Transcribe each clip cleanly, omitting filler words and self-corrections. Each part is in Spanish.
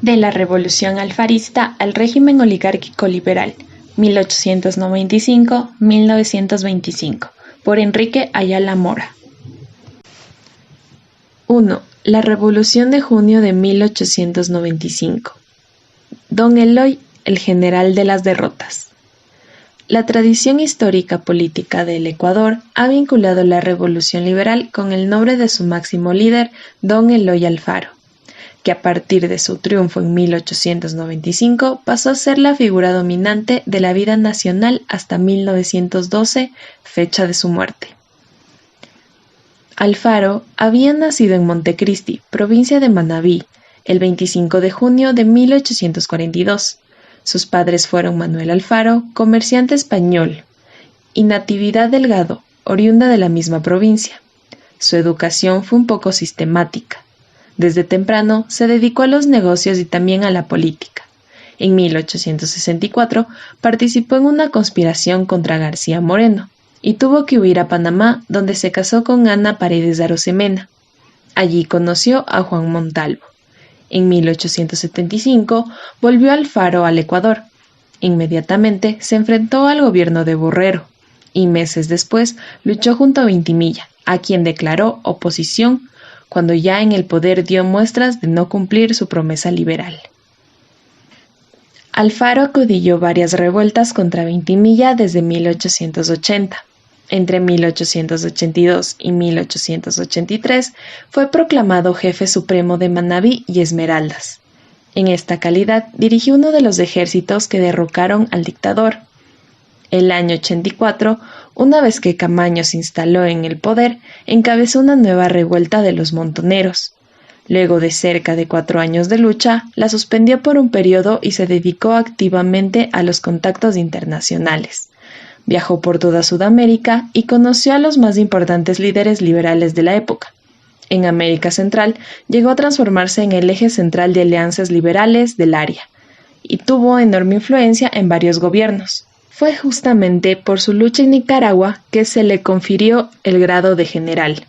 De la Revolución Alfarista al régimen oligárquico liberal, 1895-1925, por Enrique Ayala Mora. 1. La Revolución de junio de 1895. Don Eloy, el general de las derrotas. La tradición histórica política del Ecuador ha vinculado la Revolución Liberal con el nombre de su máximo líder, Don Eloy Alfaro, que a partir de su triunfo en 1895 pasó a ser la figura dominante de la vida nacional hasta 1912, fecha de su muerte. Alfaro había nacido en Montecristi, provincia de Manabí, el 25 de junio de 1842. Sus padres fueron Manuel Alfaro, comerciante español, y Natividad Delgado, oriunda de la misma provincia. Su educación fue un poco sistemática. Desde temprano se dedicó a los negocios y también a la política. En 1864 participó en una conspiración contra García Moreno y tuvo que huir a Panamá, donde se casó con Ana Paredes de Arosemena. Allí conoció a Juan Montalvo. En 1875 volvió Alfaro al Ecuador. Inmediatamente se enfrentó al gobierno de Borrero y meses después luchó junto a Vintimilla, a quien declaró oposición cuando ya en el poder dio muestras de no cumplir su promesa liberal. Alfaro acudilló varias revueltas contra Vintimilla desde 1880. Entre 1882 y 1883 fue proclamado jefe supremo de Manabí y Esmeraldas. En esta calidad dirigió uno de los ejércitos que derrocaron al dictador. El año 84, una vez que Camaño se instaló en el poder, encabezó una nueva revuelta de los montoneros. Luego de cerca de 4 años de lucha, la suspendió por un periodo y se dedicó activamente a los contactos internacionales. Viajó por toda Sudamérica y conoció a los más importantes líderes liberales de la época. En América Central llegó a transformarse en el eje central de alianzas liberales del área y tuvo enorme influencia en varios gobiernos. Fue justamente por su lucha en Nicaragua que se le confirió el grado de general.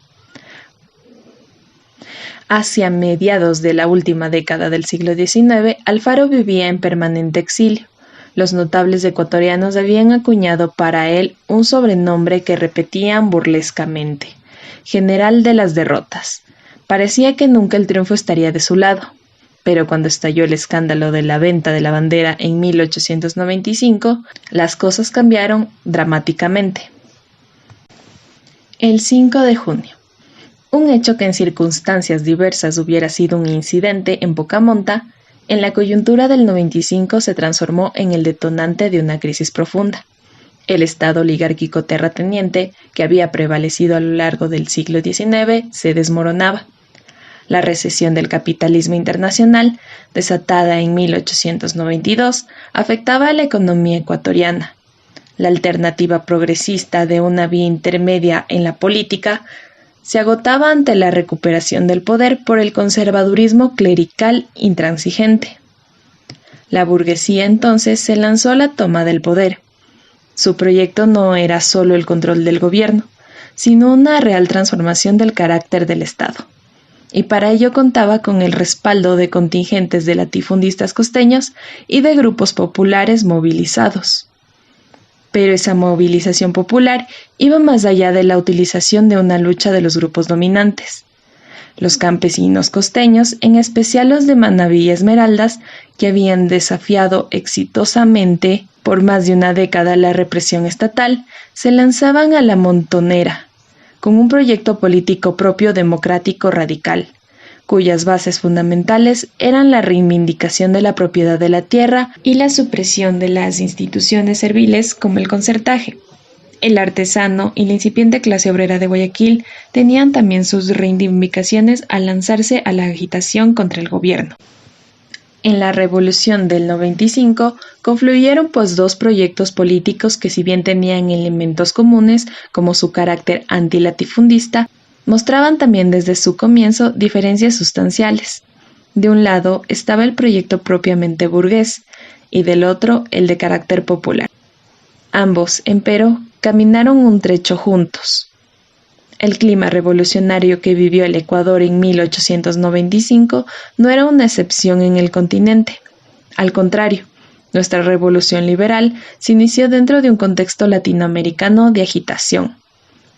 Hacia mediados de la última década del siglo XIX, Alfaro vivía en permanente exilio. Los notables ecuatorianos habían acuñado para él un sobrenombre que repetían burlescamente: General de las Derrotas. Parecía que nunca el triunfo estaría de su lado, pero cuando estalló el escándalo de la venta de la bandera en 1895, las cosas cambiaron dramáticamente. El 5 de junio. Un hecho que en circunstancias diversas hubiera sido un incidente en poca monta, en la coyuntura del 95 se transformó en el detonante de una crisis profunda. El Estado oligárquico terrateniente, que había prevalecido a lo largo del siglo XIX, se desmoronaba. La recesión del capitalismo internacional, desatada en 1892, afectaba a la economía ecuatoriana. La alternativa progresista de una vía intermedia en la política se agotaba ante la recuperación del poder por el conservadurismo clerical intransigente. La burguesía entonces se lanzó a la toma del poder. Su proyecto no era solo el control del gobierno, sino una real transformación del carácter del Estado. Y para ello contaba con el respaldo de contingentes de latifundistas costeños y de grupos populares movilizados. Pero esa movilización popular iba más allá de la utilización de una lucha de los grupos dominantes. Los campesinos costeños, en especial los de Manabí y Esmeraldas, que habían desafiado exitosamente por más de una década la represión estatal, se lanzaban a la montonera, con un proyecto político propio democrático radical, cuyas bases fundamentales eran la reivindicación de la propiedad de la tierra y la supresión de las instituciones serviles como el concertaje. El artesano y la incipiente clase obrera de Guayaquil tenían también sus reivindicaciones al lanzarse a la agitación contra el gobierno. En la Revolución del 95 confluyeron pues dos proyectos políticos que, si bien tenían elementos comunes como su carácter antilatifundista, mostraban también desde su comienzo diferencias sustanciales. De un lado estaba el proyecto propiamente burgués y del otro el de carácter popular. Ambos, empero, caminaron un trecho juntos. El clima revolucionario que vivió el Ecuador en 1895 no era una excepción en el continente. Al contrario, nuestra revolución liberal se inició dentro de un contexto latinoamericano de agitación.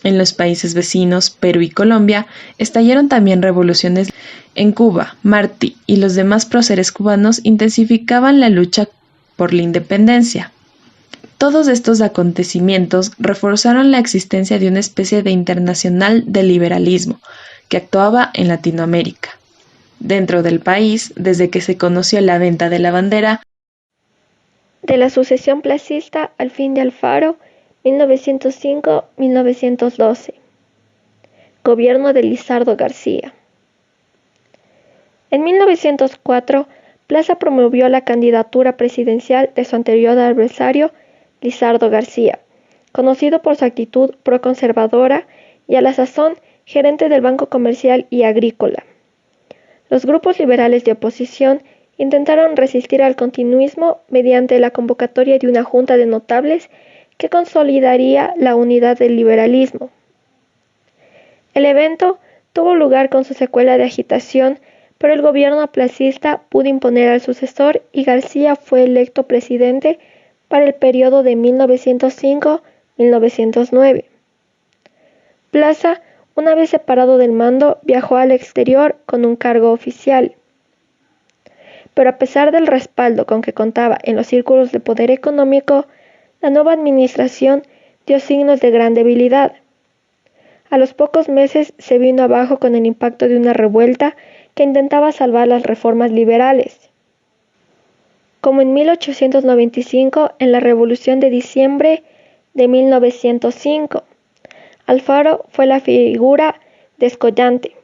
En los países vecinos, Perú y Colombia, estallaron también revoluciones. En Cuba, Martí y los demás próceres cubanos intensificaban la lucha por la independencia. Todos estos acontecimientos reforzaron la existencia de una especie de internacional de liberalismo que actuaba en Latinoamérica. Dentro del país, desde que se conoció la venta de la bandera de la sucesión placista al fin de Alfaro, 1905-1912. Gobierno de Lizardo García. En 1904, Plaza promovió la candidatura presidencial de su anterior adversario, Lizardo García, conocido por su actitud proconservadora y a la sazón gerente del Banco Comercial y Agrícola. Los grupos liberales de oposición intentaron resistir al continuismo mediante la convocatoria de una junta de notables que consolidaría la unidad del liberalismo. El evento tuvo lugar con su secuela de agitación, pero el gobierno placista pudo imponer al sucesor y García fue electo presidente para el periodo de 1905-1909. Plaza, una vez separado del mando, viajó al exterior con un cargo oficial. Pero a pesar del respaldo con que contaba en los círculos de poder económico, la nueva administración dio signos de gran debilidad. A los pocos meses se vino abajo con el impacto de una revuelta que intentaba salvar las reformas liberales. Como en 1895, en la Revolución de diciembre de 1905, Alfaro fue la figura descollante.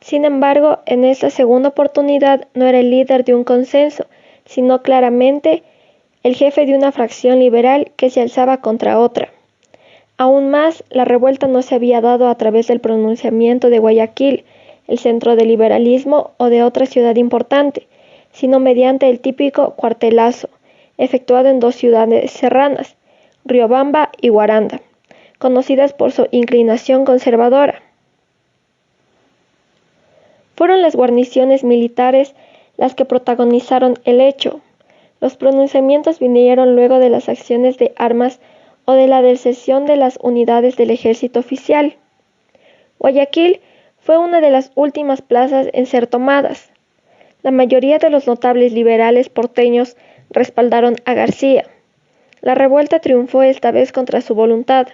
Sin embargo, en esta segunda oportunidad no era el líder de un consenso, sino claramente el jefe de una fracción liberal que se alzaba contra otra. Aún más, la revuelta no se había dado a través del pronunciamiento de Guayaquil, el centro del liberalismo, o de otra ciudad importante, sino mediante el típico cuartelazo, efectuado en dos ciudades serranas, Riobamba y Guaranda, conocidas por su inclinación conservadora. Fueron las guarniciones militares las que protagonizaron el hecho. Los pronunciamientos vinieron luego de las acciones de armas o de la deserción de las unidades del ejército oficial. Guayaquil fue una de las últimas plazas en ser tomadas. La mayoría de los notables liberales porteños respaldaron a García. La revuelta triunfó esta vez contra su voluntad.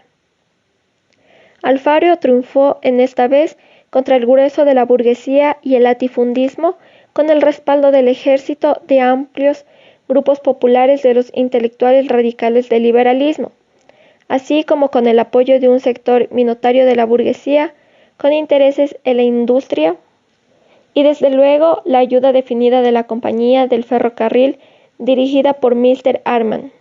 Alfaro triunfó en esta vez contra el grueso de la burguesía y el latifundismo, con el respaldo del ejército de amplios grupos populares de los intelectuales radicales del liberalismo, así como con el apoyo de un sector minoritario de la burguesía con intereses en la industria y desde luego la ayuda definida de la Compañía del Ferrocarril dirigida por Mr. Arman.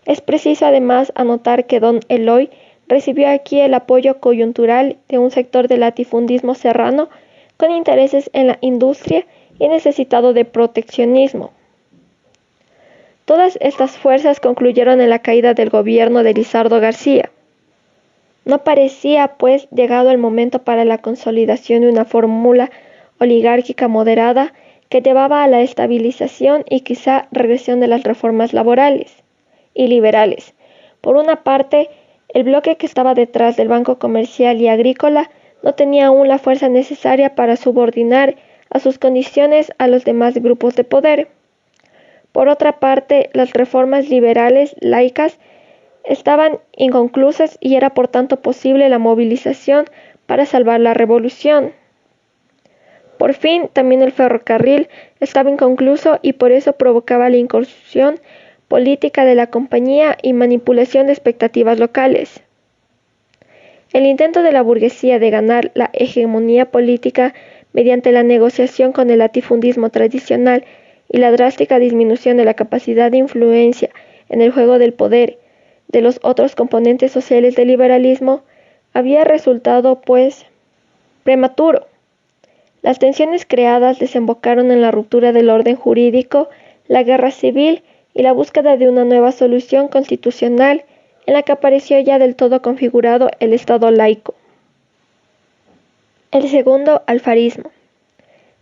Es preciso además anotar que don Eloy recibió aquí el apoyo coyuntural de un sector del latifundismo serrano con intereses en la industria y necesitado de proteccionismo. Todas estas fuerzas concluyeron en la caída del gobierno de Lizardo García. No parecía, pues, llegado el momento para la consolidación de una fórmula oligárquica moderada que llevaba a la estabilización y quizá regresión de las reformas laborales y liberales. Por una parte, el bloque que estaba detrás del Banco Comercial y Agrícola no tenía aún la fuerza necesaria para subordinar a sus condiciones a los demás grupos de poder. Por otra parte, las reformas liberales laicas estaban inconclusas y era por tanto posible la movilización para salvar la revolución. Por fin, también el ferrocarril estaba inconcluso y por eso provocaba la incursión política de la compañía y manipulación de expectativas locales. El intento de la burguesía de ganar la hegemonía política mediante la negociación con el latifundismo tradicional y la drástica disminución de la capacidad de influencia en el juego del poder de los otros componentes sociales del liberalismo había resultado, pues, prematuro. Las tensiones creadas desembocaron en la ruptura del orden jurídico, la guerra civil y la búsqueda de una nueva solución constitucional en la que apareció ya del todo configurado el Estado laico. El segundo, alfarismo.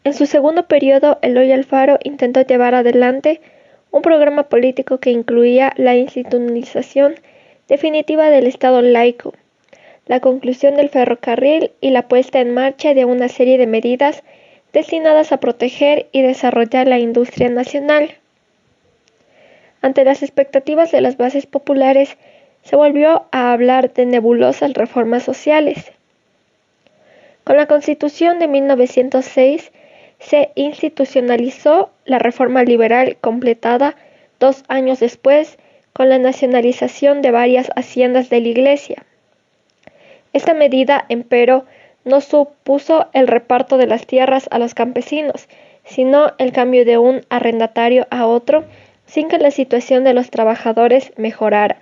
En su segundo periodo, Eloy Alfaro intentó llevar adelante un programa político que incluía la institucionalización definitiva del Estado laico, la conclusión del ferrocarril y la puesta en marcha de una serie de medidas destinadas a proteger y desarrollar la industria nacional. Ante las expectativas de las bases populares, se volvió a hablar de nebulosas reformas sociales. Con la Constitución de 1906 se institucionalizó la reforma liberal completada 2 años después con la nacionalización de varias haciendas de la Iglesia. Esta medida, empero, no supuso el reparto de las tierras a los campesinos, sino el cambio de un arrendatario a otro, sin que la situación de los trabajadores mejorara.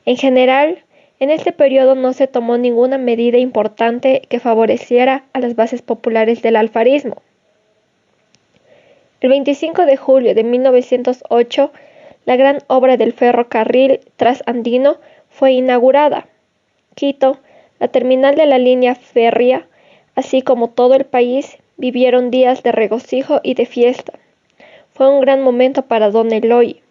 En general, en este periodo no se tomó ninguna medida importante que favoreciera a las bases populares del alfarismo. El 25 de julio de 1908, la gran obra del ferrocarril Trasandino fue inaugurada. Quito, la terminal de la línea férrea, así como todo el país, vivieron días de regocijo y de fiesta. Fue un gran momento para don Eloy,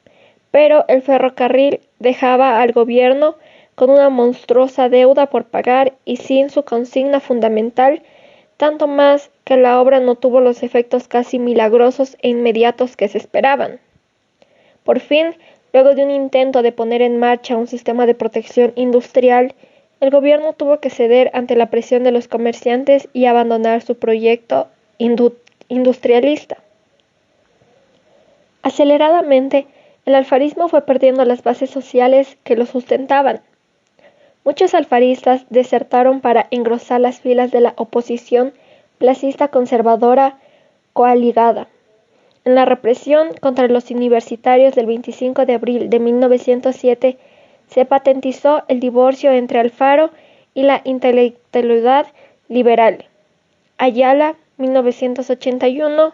pero el ferrocarril dejaba al gobierno con una monstruosa deuda por pagar y sin su consigna fundamental, tanto más que la obra no tuvo los efectos casi milagrosos e inmediatos que se esperaban. Por fin, luego de un intento de poner en marcha un sistema de protección industrial, el gobierno tuvo que ceder ante la presión de los comerciantes y abandonar su proyecto industrialista. Aceleradamente, el alfarismo fue perdiendo las bases sociales que lo sustentaban. Muchos alfaristas desertaron para engrosar las filas de la oposición placista conservadora coaligada. En la represión contra los universitarios del 25 de abril de 1907 se patentizó el divorcio entre Alfaro y la intelectualidad liberal. Ayala, 1981,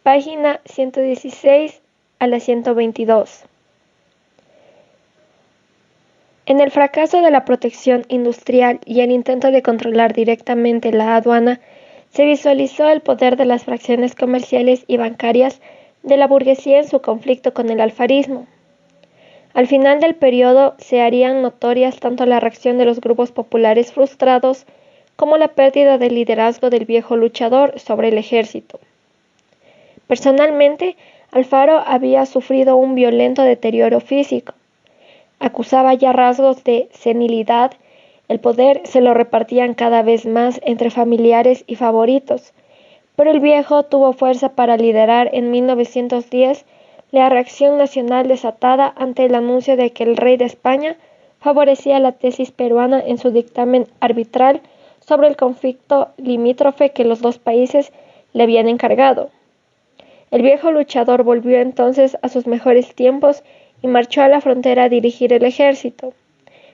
página 116 a la 122. En el fracaso de la protección industrial y el intento de controlar directamente la aduana, se visualizó el poder de las fracciones comerciales y bancarias de la burguesía en su conflicto con el alfarismo. Al final del periodo se harían notorias tanto la reacción de los grupos populares frustrados como la pérdida del liderazgo del viejo luchador sobre el ejército. Personalmente, Alfaro había sufrido un violento deterioro físico. Acusaba ya rasgos de senilidad, el poder se lo repartían cada vez más entre familiares y favoritos, pero el viejo tuvo fuerza para liderar en 1910 la reacción nacional desatada ante el anuncio de que el rey de España favorecía la tesis peruana en su dictamen arbitral sobre el conflicto limítrofe que los dos países le habían encargado. El viejo luchador volvió entonces a sus mejores tiempos y marchó a la frontera a dirigir el ejército.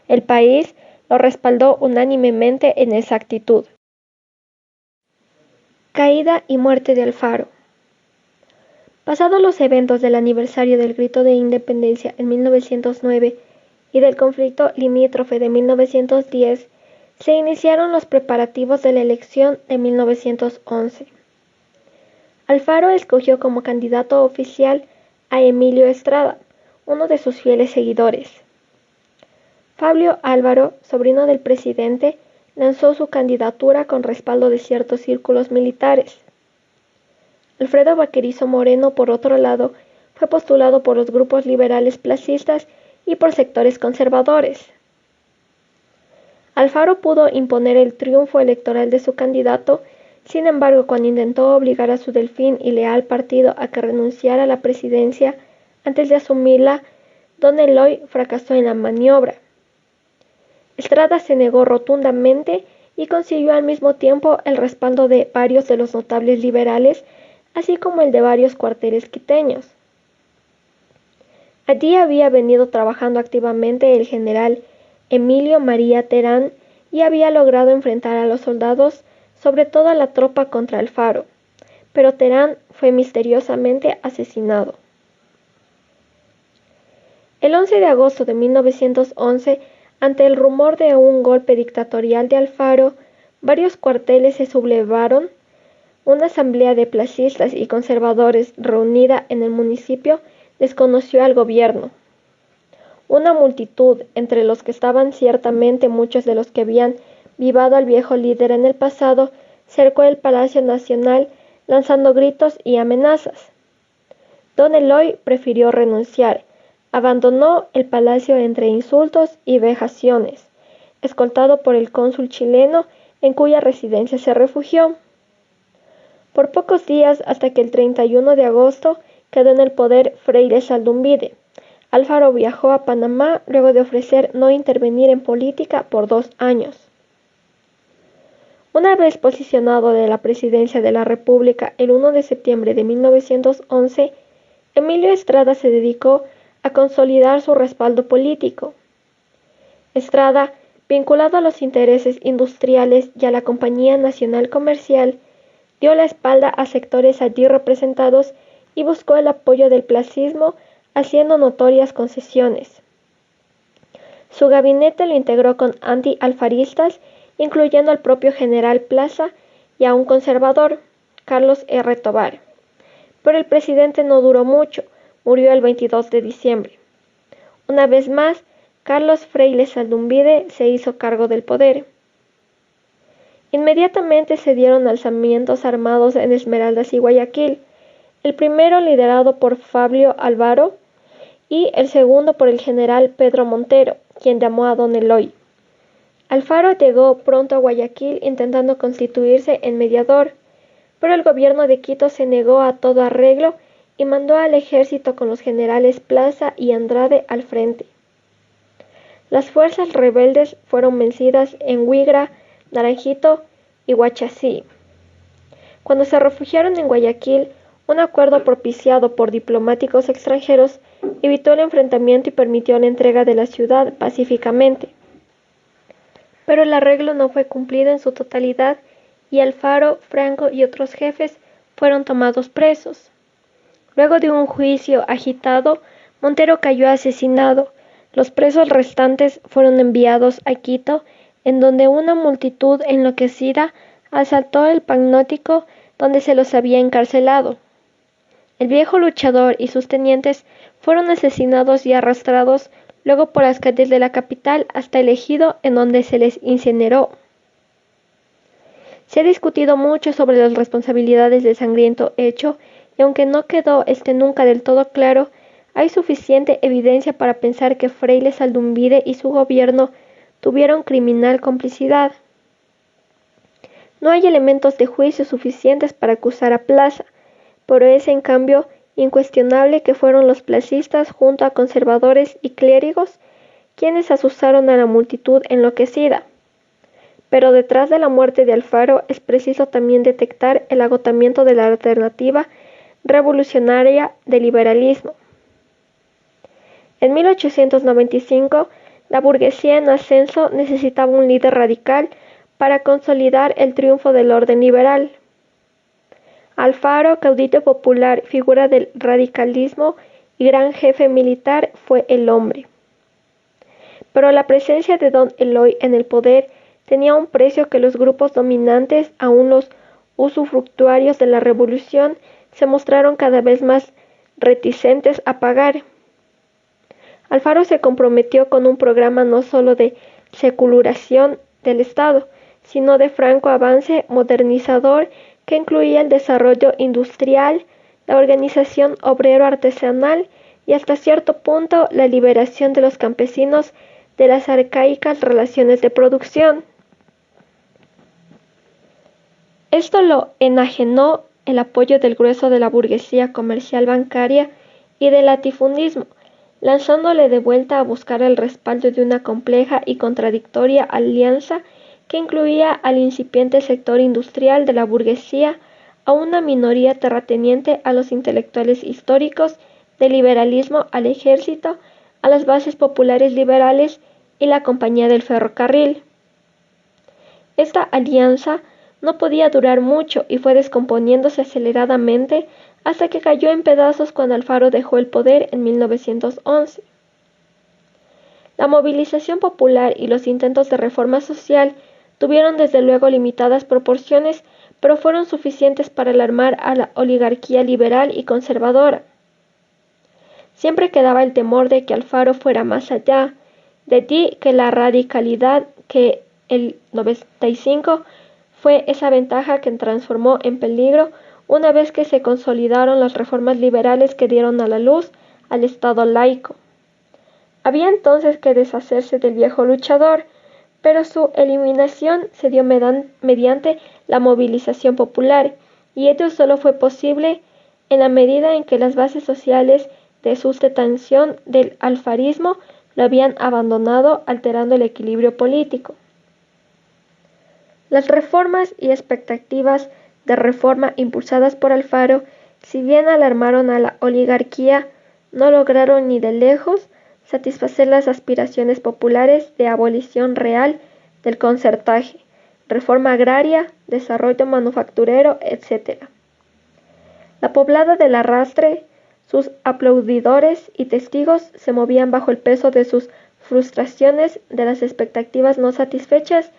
El país lo respaldó unánimemente en esa actitud. Caída y muerte de Alfaro. Pasados los eventos del aniversario del Grito de Independencia en 1909 y del conflicto limítrofe de 1910, se iniciaron los preparativos de la elección de 1911. Alfaro escogió como candidato oficial a Emilio Estrada, uno de sus fieles seguidores. Fabio Álvaro, sobrino del presidente, lanzó su candidatura con respaldo de ciertos círculos militares. Alfredo Vaquerizo Moreno, por otro lado, fue postulado por los grupos liberales placistas y por sectores conservadores. Alfaro pudo imponer el triunfo electoral de su candidato, sin embargo, cuando intentó obligar a su delfín y leal partido a que renunciara a la presidencia antes de asumirla, don Eloy fracasó en la maniobra. Estrada se negó rotundamente y consiguió al mismo tiempo el respaldo de varios de los notables liberales, así como el de varios cuarteles quiteños. Allí había venido trabajando activamente el general Emilio María Terán y había logrado enfrentar a los soldados, sobre todo a la tropa contra Alfaro, pero Terán fue misteriosamente asesinado. El 11 de agosto de 1911, ante el rumor de un golpe dictatorial de Alfaro, Varios cuarteles se sublevaron. Una asamblea de placistas y conservadores reunida en el municipio desconoció al gobierno. Una multitud, entre los que estaban ciertamente muchos de los que habían vivado al viejo líder en el pasado, cercó el Palacio Nacional lanzando gritos y amenazas. Don Eloy prefirió renunciar. Abandonó el palacio entre insultos y vejaciones, escoltado por el cónsul chileno en cuya residencia se refugió. Por pocos días, hasta que el 31 de agosto quedó en el poder Freire Saldumbide. Alfaro viajó a Panamá luego de ofrecer no intervenir en política por 2 años. Una vez posicionado de la presidencia de la República el 1 de septiembre de 1911, Emilio Estrada se dedicó a consolidar su respaldo político. Estrada, vinculado a los intereses industriales y a la Compañía Nacional Comercial, dio la espalda a sectores allí representados y buscó el apoyo del placismo haciendo notorias concesiones. Su gabinete lo integró con anti-alfaristas, incluyendo al propio general Plaza y a un conservador, Carlos R. Tovar. Pero el presidente no duró mucho, murió el 22 de diciembre. Una vez más, Carlos Freire Saldumbide se hizo cargo del poder. Inmediatamente se dieron alzamientos armados en Esmeraldas y Guayaquil, el primero liderado por Fabio Alvaro y el segundo por el general Pedro Montero, quien llamó a Don Eloy. Alfaro llegó pronto a Guayaquil intentando constituirse en mediador, pero el gobierno de Quito se negó a todo arreglo y mandó al ejército con los generales Plaza y Andrade al frente. Las fuerzas rebeldes fueron vencidas en Huigra, Naranjito y Huachací. Cuando se refugiaron en Guayaquil, un acuerdo propiciado por diplomáticos extranjeros evitó el enfrentamiento y permitió la entrega de la ciudad pacíficamente. Pero el arreglo no fue cumplido en su totalidad y Alfaro, Franco y otros jefes fueron tomados presos. Luego de un juicio agitado, Montero cayó asesinado. Los presos restantes fueron enviados a Quito, en donde una multitud enloquecida asaltó el Pannótico donde se los había encarcelado. El viejo luchador y sus tenientes fueron asesinados y arrastrados luego por las calles de la capital hasta el ejido en donde se les incineró. Se ha discutido mucho sobre las responsabilidades del sangriento hecho y aunque no quedó nunca del todo claro, hay suficiente evidencia para pensar que Freire Saldumbide y su gobierno tuvieron criminal complicidad. No hay elementos de juicio suficientes para acusar a Plaza, pero es en cambio incuestionable que fueron los placistas junto a conservadores y clérigos quienes asusaron a la multitud enloquecida. Pero detrás de la muerte de Alfaro es preciso también detectar el agotamiento de la alternativa revolucionaria del liberalismo. En 1895, la burguesía en ascenso necesitaba un líder radical para consolidar el triunfo del orden liberal. Alfaro, caudillo popular, figura del radicalismo y gran jefe militar, fue el hombre. Pero la presencia de Don Eloy en el poder tenía un precio que los grupos dominantes, aun los usufructuarios de la revolución, se mostraron cada vez más reticentes a pagar. Alfaro se comprometió con un programa no solo de secularización del Estado, sino de franco avance modernizador que incluía el desarrollo industrial, la organización obrero-artesanal y hasta cierto punto la liberación de los campesinos de las arcaicas relaciones de producción. Esto lo enajenó el apoyo del grueso de la burguesía comercial bancaria y del latifundismo, lanzándole de vuelta a buscar el respaldo de una compleja y contradictoria alianza que incluía al incipiente sector industrial de la burguesía, a una minoría terrateniente, a los intelectuales históricos del liberalismo, al ejército, a las bases populares liberales y la Compañía del Ferrocarril. Esta alianza no podía durar mucho y fue descomponiéndose aceleradamente hasta que cayó en pedazos cuando Alfaro dejó el poder en 1911. La movilización popular y los intentos de reforma social tuvieron desde luego limitadas proporciones, pero fueron suficientes para alarmar a la oligarquía liberal y conservadora. Siempre quedaba el temor de que Alfaro fuera más allá, de ti que la radicalidad que el 95 fue esa ventaja que transformó en peligro una vez que se consolidaron las reformas liberales que dieron a la luz al Estado laico. Había entonces que deshacerse del viejo luchador, pero su eliminación se dio mediante la movilización popular, y ello solo fue posible en la medida en que las bases sociales de sustentación del alfarismo lo habían abandonado, alterando el equilibrio político. Las reformas y expectativas de reforma impulsadas por Alfaro, si bien alarmaron a la oligarquía, no lograron ni de lejos satisfacer las aspiraciones populares de abolición real del concertaje, reforma agraria, desarrollo manufacturero, etc. La poblada del Arrastre, sus aplaudidores y testigos se movían bajo el peso de sus frustraciones, de las expectativas no satisfechas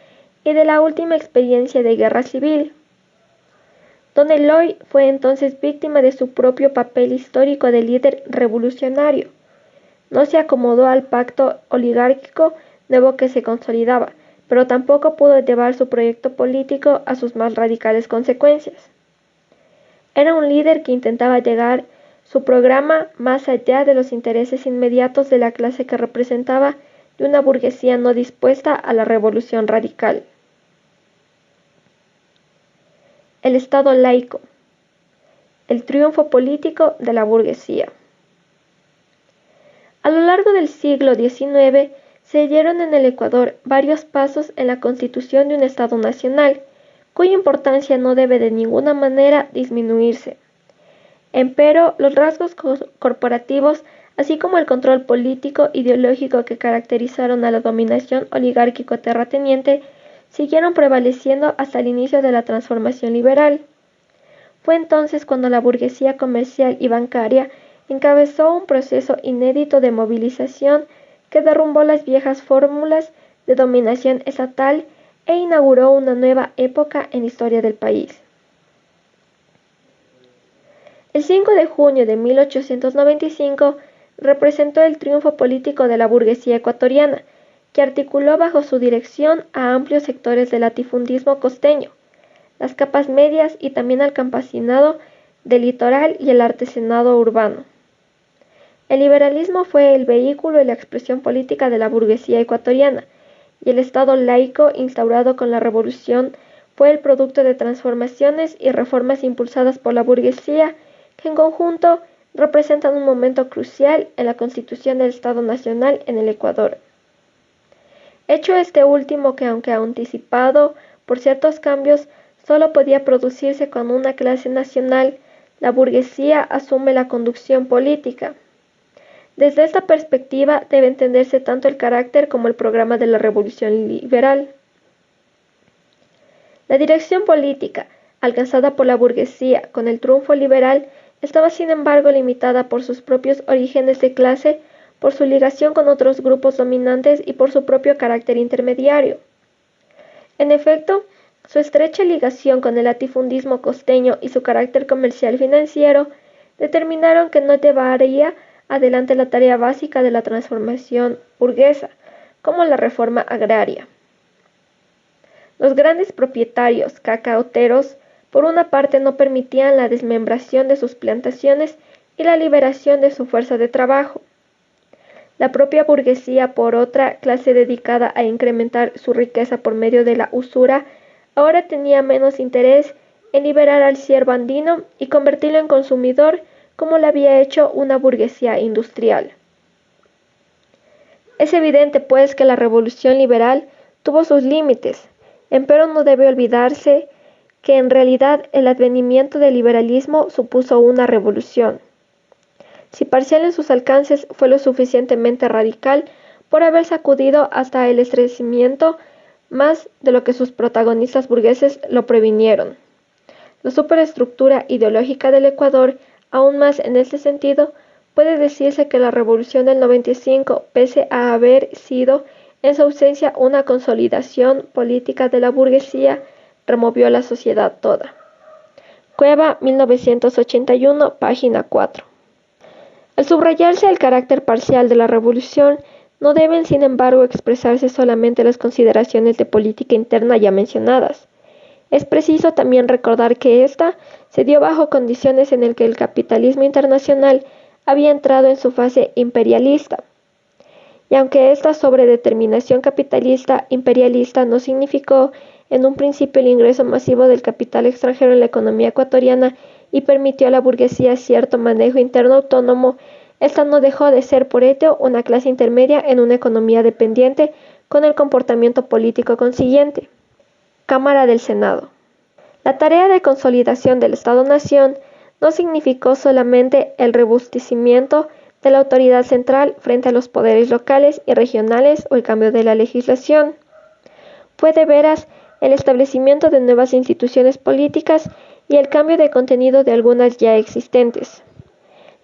y de la última experiencia de guerra civil. Don Eloy fue entonces víctima de su propio papel histórico de líder revolucionario. No se acomodó al pacto oligárquico nuevo que se consolidaba, pero tampoco pudo llevar su proyecto político a sus más radicales consecuencias. Era un líder que intentaba llegar su programa más allá de los intereses inmediatos de la clase que representaba de una burguesía no dispuesta a la revolución radical. El Estado laico. El triunfo político de la burguesía. A lo largo del siglo XIX se dieron en el Ecuador varios pasos en la constitución de un Estado nacional, cuya importancia no debe de ninguna manera disminuirse. Empero, los rasgos corporativos, así como el control político ideológico que caracterizaron a la dominación oligárquico-terrateniente, siguieron prevaleciendo hasta el inicio de la transformación liberal. Fue entonces cuando la burguesía comercial y bancaria encabezó un proceso inédito de movilización que derrumbó las viejas fórmulas de dominación estatal e inauguró una nueva época en la historia del país. El 5 de junio de 1895 representó el triunfo político de la burguesía ecuatoriana, que articuló bajo su dirección a amplios sectores del latifundismo costeño, las capas medias y también al campesinado del litoral y el artesanado urbano. El liberalismo fue el vehículo y la expresión política de la burguesía ecuatoriana, y el Estado laico instaurado con la Revolución fue el producto de transformaciones y reformas impulsadas por la burguesía que en conjunto representan un momento crucial en la constitución del Estado Nacional en el Ecuador. Hecho este último que, aunque anticipado por ciertos cambios, solo podía producirse cuando una clase nacional, la burguesía, asume la conducción política. Desde esta perspectiva debe entenderse tanto el carácter como el programa de la Revolución Liberal. La dirección política, alcanzada por la burguesía con el triunfo liberal, estaba sin embargo limitada por sus propios orígenes de clase, por su ligación con otros grupos dominantes y por su propio carácter intermediario. En efecto, su estrecha ligación con el latifundismo costeño y su carácter comercial financiero determinaron que no llevaría adelante la tarea básica de la transformación burguesa, como la reforma agraria. Los grandes propietarios cacauteros, por una parte, no permitían la desmembración de sus plantaciones y la liberación de su fuerza de trabajo. La propia burguesía, por otra, clase dedicada a incrementar su riqueza por medio de la usura, ahora tenía menos interés en liberar al siervo andino y convertirlo en consumidor, como lo había hecho una burguesía industrial. Es evidente, pues, que la revolución liberal tuvo sus límites, empero no debe olvidarse que en realidad el advenimiento del liberalismo supuso una revolución. Si parcial en sus alcances, fue lo suficientemente radical por haber sacudido hasta el estremecimiento más de lo que sus protagonistas burgueses lo previnieron. La superestructura ideológica del Ecuador, aún más en este sentido, puede decirse que la revolución del 95, pese a haber sido En su ausencia, una consolidación política de la burguesía removió la sociedad toda. Cueva, 1981, página 4. Al subrayarse el carácter parcial de la revolución, no deben, sin embargo, expresarse solamente las consideraciones de política interna ya mencionadas. Es preciso también recordar que ésta se dio bajo condiciones en las que el capitalismo internacional había entrado en su fase imperialista. Y aunque esta sobredeterminación capitalista imperialista no significó en un principio el ingreso masivo del capital extranjero en la economía ecuatoriana y permitió a la burguesía cierto manejo interno autónomo, esta no dejó de ser por ello una clase intermedia en una economía dependiente con el comportamiento político consiguiente. Cámara del Senado. La tarea de consolidación del Estado-Nación no significó solamente el robustecimiento de la autoridad central frente a los poderes locales y regionales o el cambio de la legislación. Fue de veras el establecimiento de nuevas instituciones políticas y el cambio de contenido de algunas ya existentes.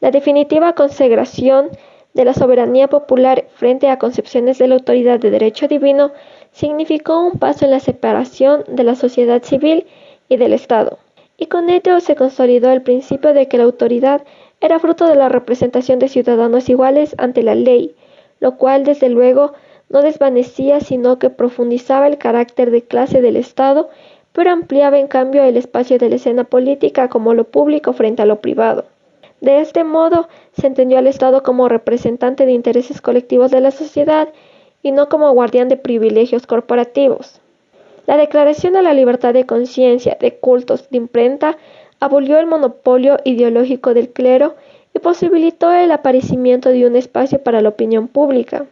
La definitiva consagración de la soberanía popular frente a concepciones de la autoridad de derecho divino significó un paso en la separación de la sociedad civil y del Estado, y con ello se consolidó el principio de que la autoridad era fruto de la representación de ciudadanos iguales ante la ley, lo cual desde luego no desvanecía sino que profundizaba el carácter de clase del Estado, pero ampliaba en cambio el espacio de la escena política como lo público frente a lo privado. De este modo se entendió al Estado como representante de intereses colectivos de la sociedad y no como guardián de privilegios corporativos. La Declaración de la Libertad de Conciencia, de Cultos, de Imprenta abolió el monopolio ideológico del clero y posibilitó el aparecimiento de un espacio para la opinión pública.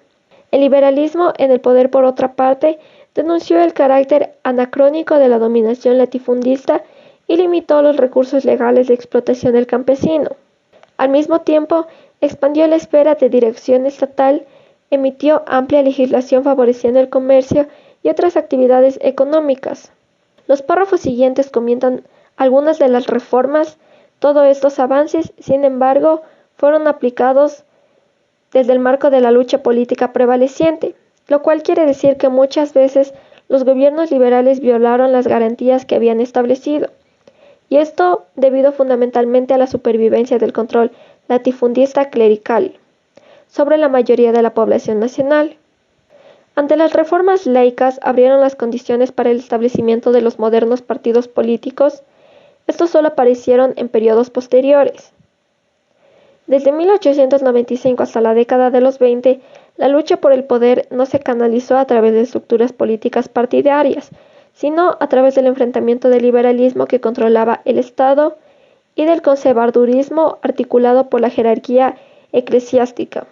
El liberalismo en el poder, por otra parte, denunció el carácter anacrónico de la dominación latifundista y limitó los recursos legales de explotación del campesino. Al mismo tiempo, expandió la esfera de dirección estatal, emitió amplia legislación favoreciendo el comercio y otras actividades económicas. Los párrafos siguientes comentan algunas de las reformas. Todos estos avances, sin embargo, fueron aplicados desde el marco de la lucha política prevaleciente, lo cual quiere decir que muchas veces los gobiernos liberales violaron las garantías que habían establecido, y esto debido fundamentalmente a la supervivencia del control latifundista clerical sobre la mayoría de la población nacional. Ante las reformas laicas abrieron las condiciones para el establecimiento de los modernos partidos políticos. Estos solo aparecieron en periodos posteriores. Desde 1895 hasta la década de los 20, la lucha por el poder no se canalizó a través de estructuras políticas partidarias, sino a través del enfrentamiento del liberalismo que controlaba el Estado y del conservadurismo articulado por la jerarquía eclesiástica.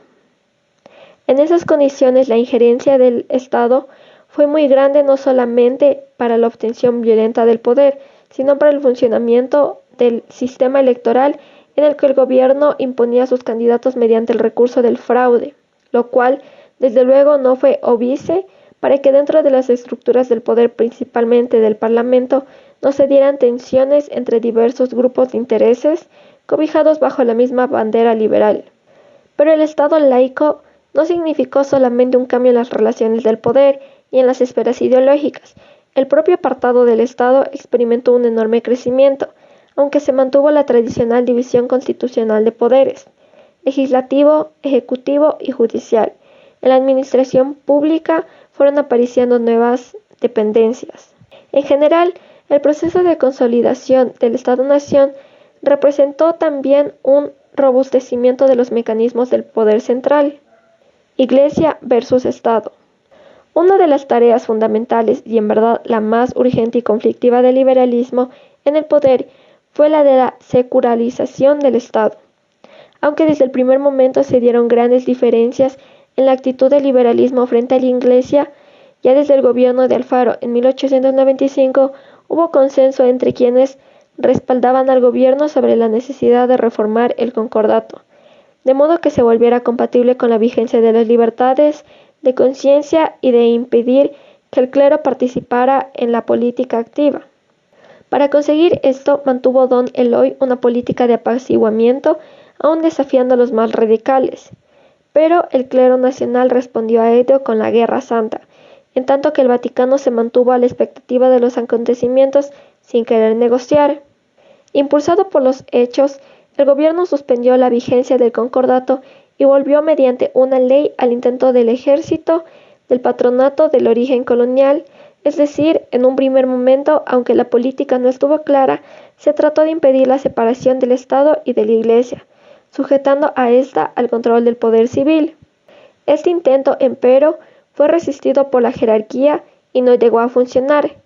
En esas condiciones, la injerencia del Estado fue muy grande no solamente para la obtención violenta del poder, sino para el funcionamiento del sistema electoral en el que el gobierno imponía a sus candidatos mediante el recurso del fraude, lo cual, desde luego, no fue óbice para que dentro de las estructuras del poder, principalmente del Parlamento, no se dieran tensiones entre diversos grupos de intereses cobijados bajo la misma bandera liberal. Pero el Estado laico no significó solamente un cambio en las relaciones del poder y en las esferas ideológicas. El propio apartado del Estado experimentó un enorme crecimiento, aunque se mantuvo la tradicional división constitucional de poderes: legislativo, ejecutivo y judicial. En la administración pública fueron apareciendo nuevas dependencias. En general, el proceso de consolidación del Estado-Nación representó también un robustecimiento de los mecanismos del poder central. Iglesia versus Estado. Una de las tareas fundamentales y en verdad la más urgente y conflictiva del liberalismo en el poder fue la de la secularización del Estado. Aunque desde el primer momento se dieron grandes diferencias en la actitud del liberalismo frente a la Iglesia, ya desde el gobierno de Alfaro en 1895 hubo consenso entre quienes respaldaban al gobierno sobre la necesidad de reformar el concordato, de modo que se volviera compatible con la vigencia de las libertades de conciencia y de impedir que el clero participara en la política activa. Para conseguir esto, mantuvo don Eloy una política de apaciguamiento, aún desafiando a los más radicales. pero el clero nacional respondió a ello con la Guerra Santa, en tanto que el Vaticano se mantuvo a la expectativa de los acontecimientos sin querer negociar. Impulsado por los hechos, el gobierno suspendió la vigencia del concordato y volvió mediante una ley al intento del ejército del patronato del origen colonial, es decir, en un primer momento, aunque la política no estuvo clara, se trató de impedir la separación del Estado y de la Iglesia, sujetando a ésta al control del poder civil. Este intento, empero, fue resistido por la jerarquía y no llegó a funcionar.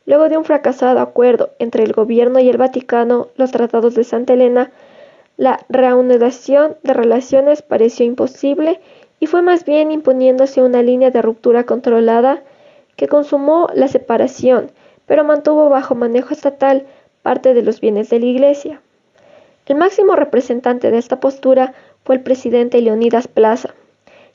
Luego de un fracasado acuerdo entre el gobierno y el Vaticano, los tratados de Santa Elena, la reanudación de relaciones pareció imposible y fue más bien imponiéndose una línea de ruptura controlada que consumó la separación, pero mantuvo bajo manejo estatal parte de los bienes de la Iglesia. El máximo representante de esta postura fue el presidente Leonidas Plaza,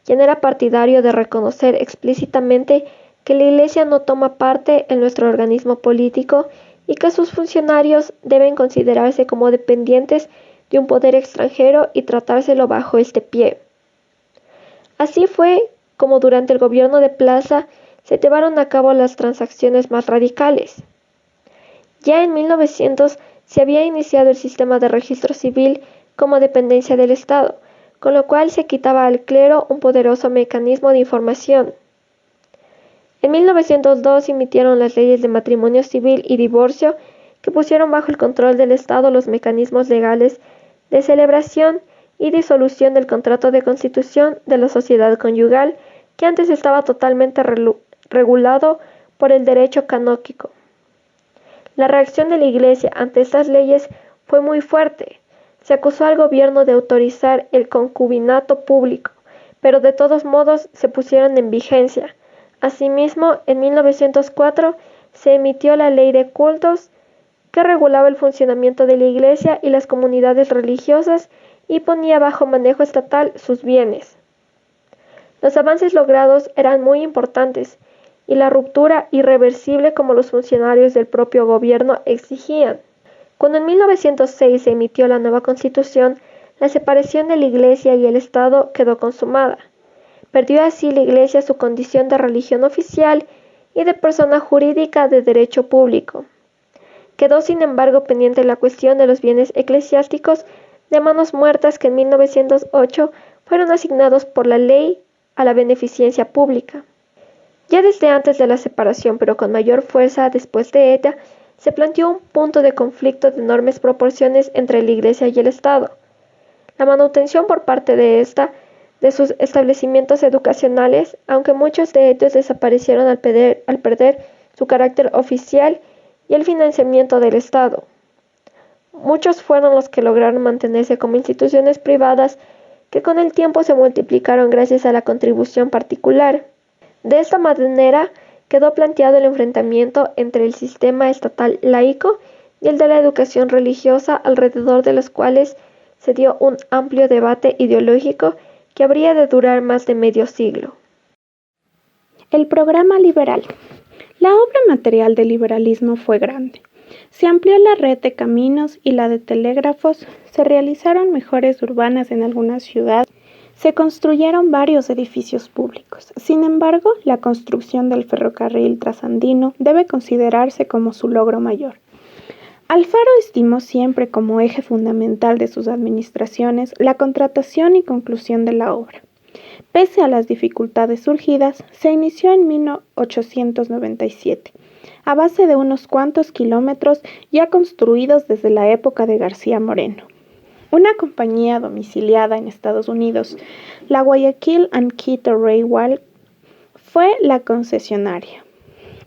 quien era partidario de reconocer explícitamente que la Iglesia no toma parte en nuestro organismo político y que sus funcionarios deben considerarse como dependientes de un poder extranjero y tratárselo bajo este pie. Así fue como durante el gobierno de Plaza se llevaron a cabo las transacciones más radicales. Ya en 1900 se había iniciado el sistema de registro civil como dependencia del Estado, con lo cual se quitaba al clero un poderoso mecanismo de información. En 1902 emitieron las leyes de matrimonio civil y divorcio que pusieron bajo el control del Estado los mecanismos legales de celebración y disolución del contrato de constitución de la sociedad conyugal que antes estaba totalmente regulado por el derecho canónico. La reacción de la Iglesia ante estas leyes fue muy fuerte. Se acusó al gobierno de autorizar el concubinato público, pero de todos modos se pusieron en vigencia. Asimismo, en 1904 se emitió la Ley de Cultos, que regulaba el funcionamiento de la Iglesia y las comunidades religiosas y ponía bajo manejo estatal sus bienes. Los avances logrados eran muy importantes y la ruptura irreversible como los funcionarios del propio gobierno exigían. Cuando en 1906 se emitió la nueva Constitución, la separación de la Iglesia y el Estado quedó consumada. Perdió así la Iglesia su condición de religión oficial y de persona jurídica de derecho público. Quedó sin embargo pendiente la cuestión de los bienes eclesiásticos de manos muertas que en 1908 fueron asignados por la ley a la beneficencia pública. Ya desde antes de la separación, pero con mayor fuerza después de ella, se planteó un punto de conflicto de enormes proporciones entre la Iglesia y el Estado. La manutención por parte de esta de sus establecimientos educacionales, aunque muchos de ellos desaparecieron al perder su carácter oficial y el financiamiento del Estado. Muchos fueron los que lograron mantenerse como instituciones privadas que con el tiempo se multiplicaron gracias a la contribución particular. De esta manera quedó planteado el enfrentamiento entre el sistema estatal laico y el de la educación religiosa, alrededor de los cuales se dio un amplio debate ideológico que habría de durar más de medio siglo. El programa liberal. La obra material del liberalismo fue grande. Se amplió la red de caminos y la de telégrafos, se realizaron mejoras urbanas en algunas ciudades, se construyeron varios edificios públicos. Sin embargo, la construcción del ferrocarril trasandino debe considerarse como su logro mayor. Alfaro estimó siempre como eje fundamental de sus administraciones la contratación y conclusión de la obra. Pese a las dificultades surgidas, se inició en 1897, a base de unos cuantos kilómetros ya construidos desde la época de García Moreno. Una compañía domiciliada en Estados Unidos, la Guayaquil and Quito Railway, fue la concesionaria.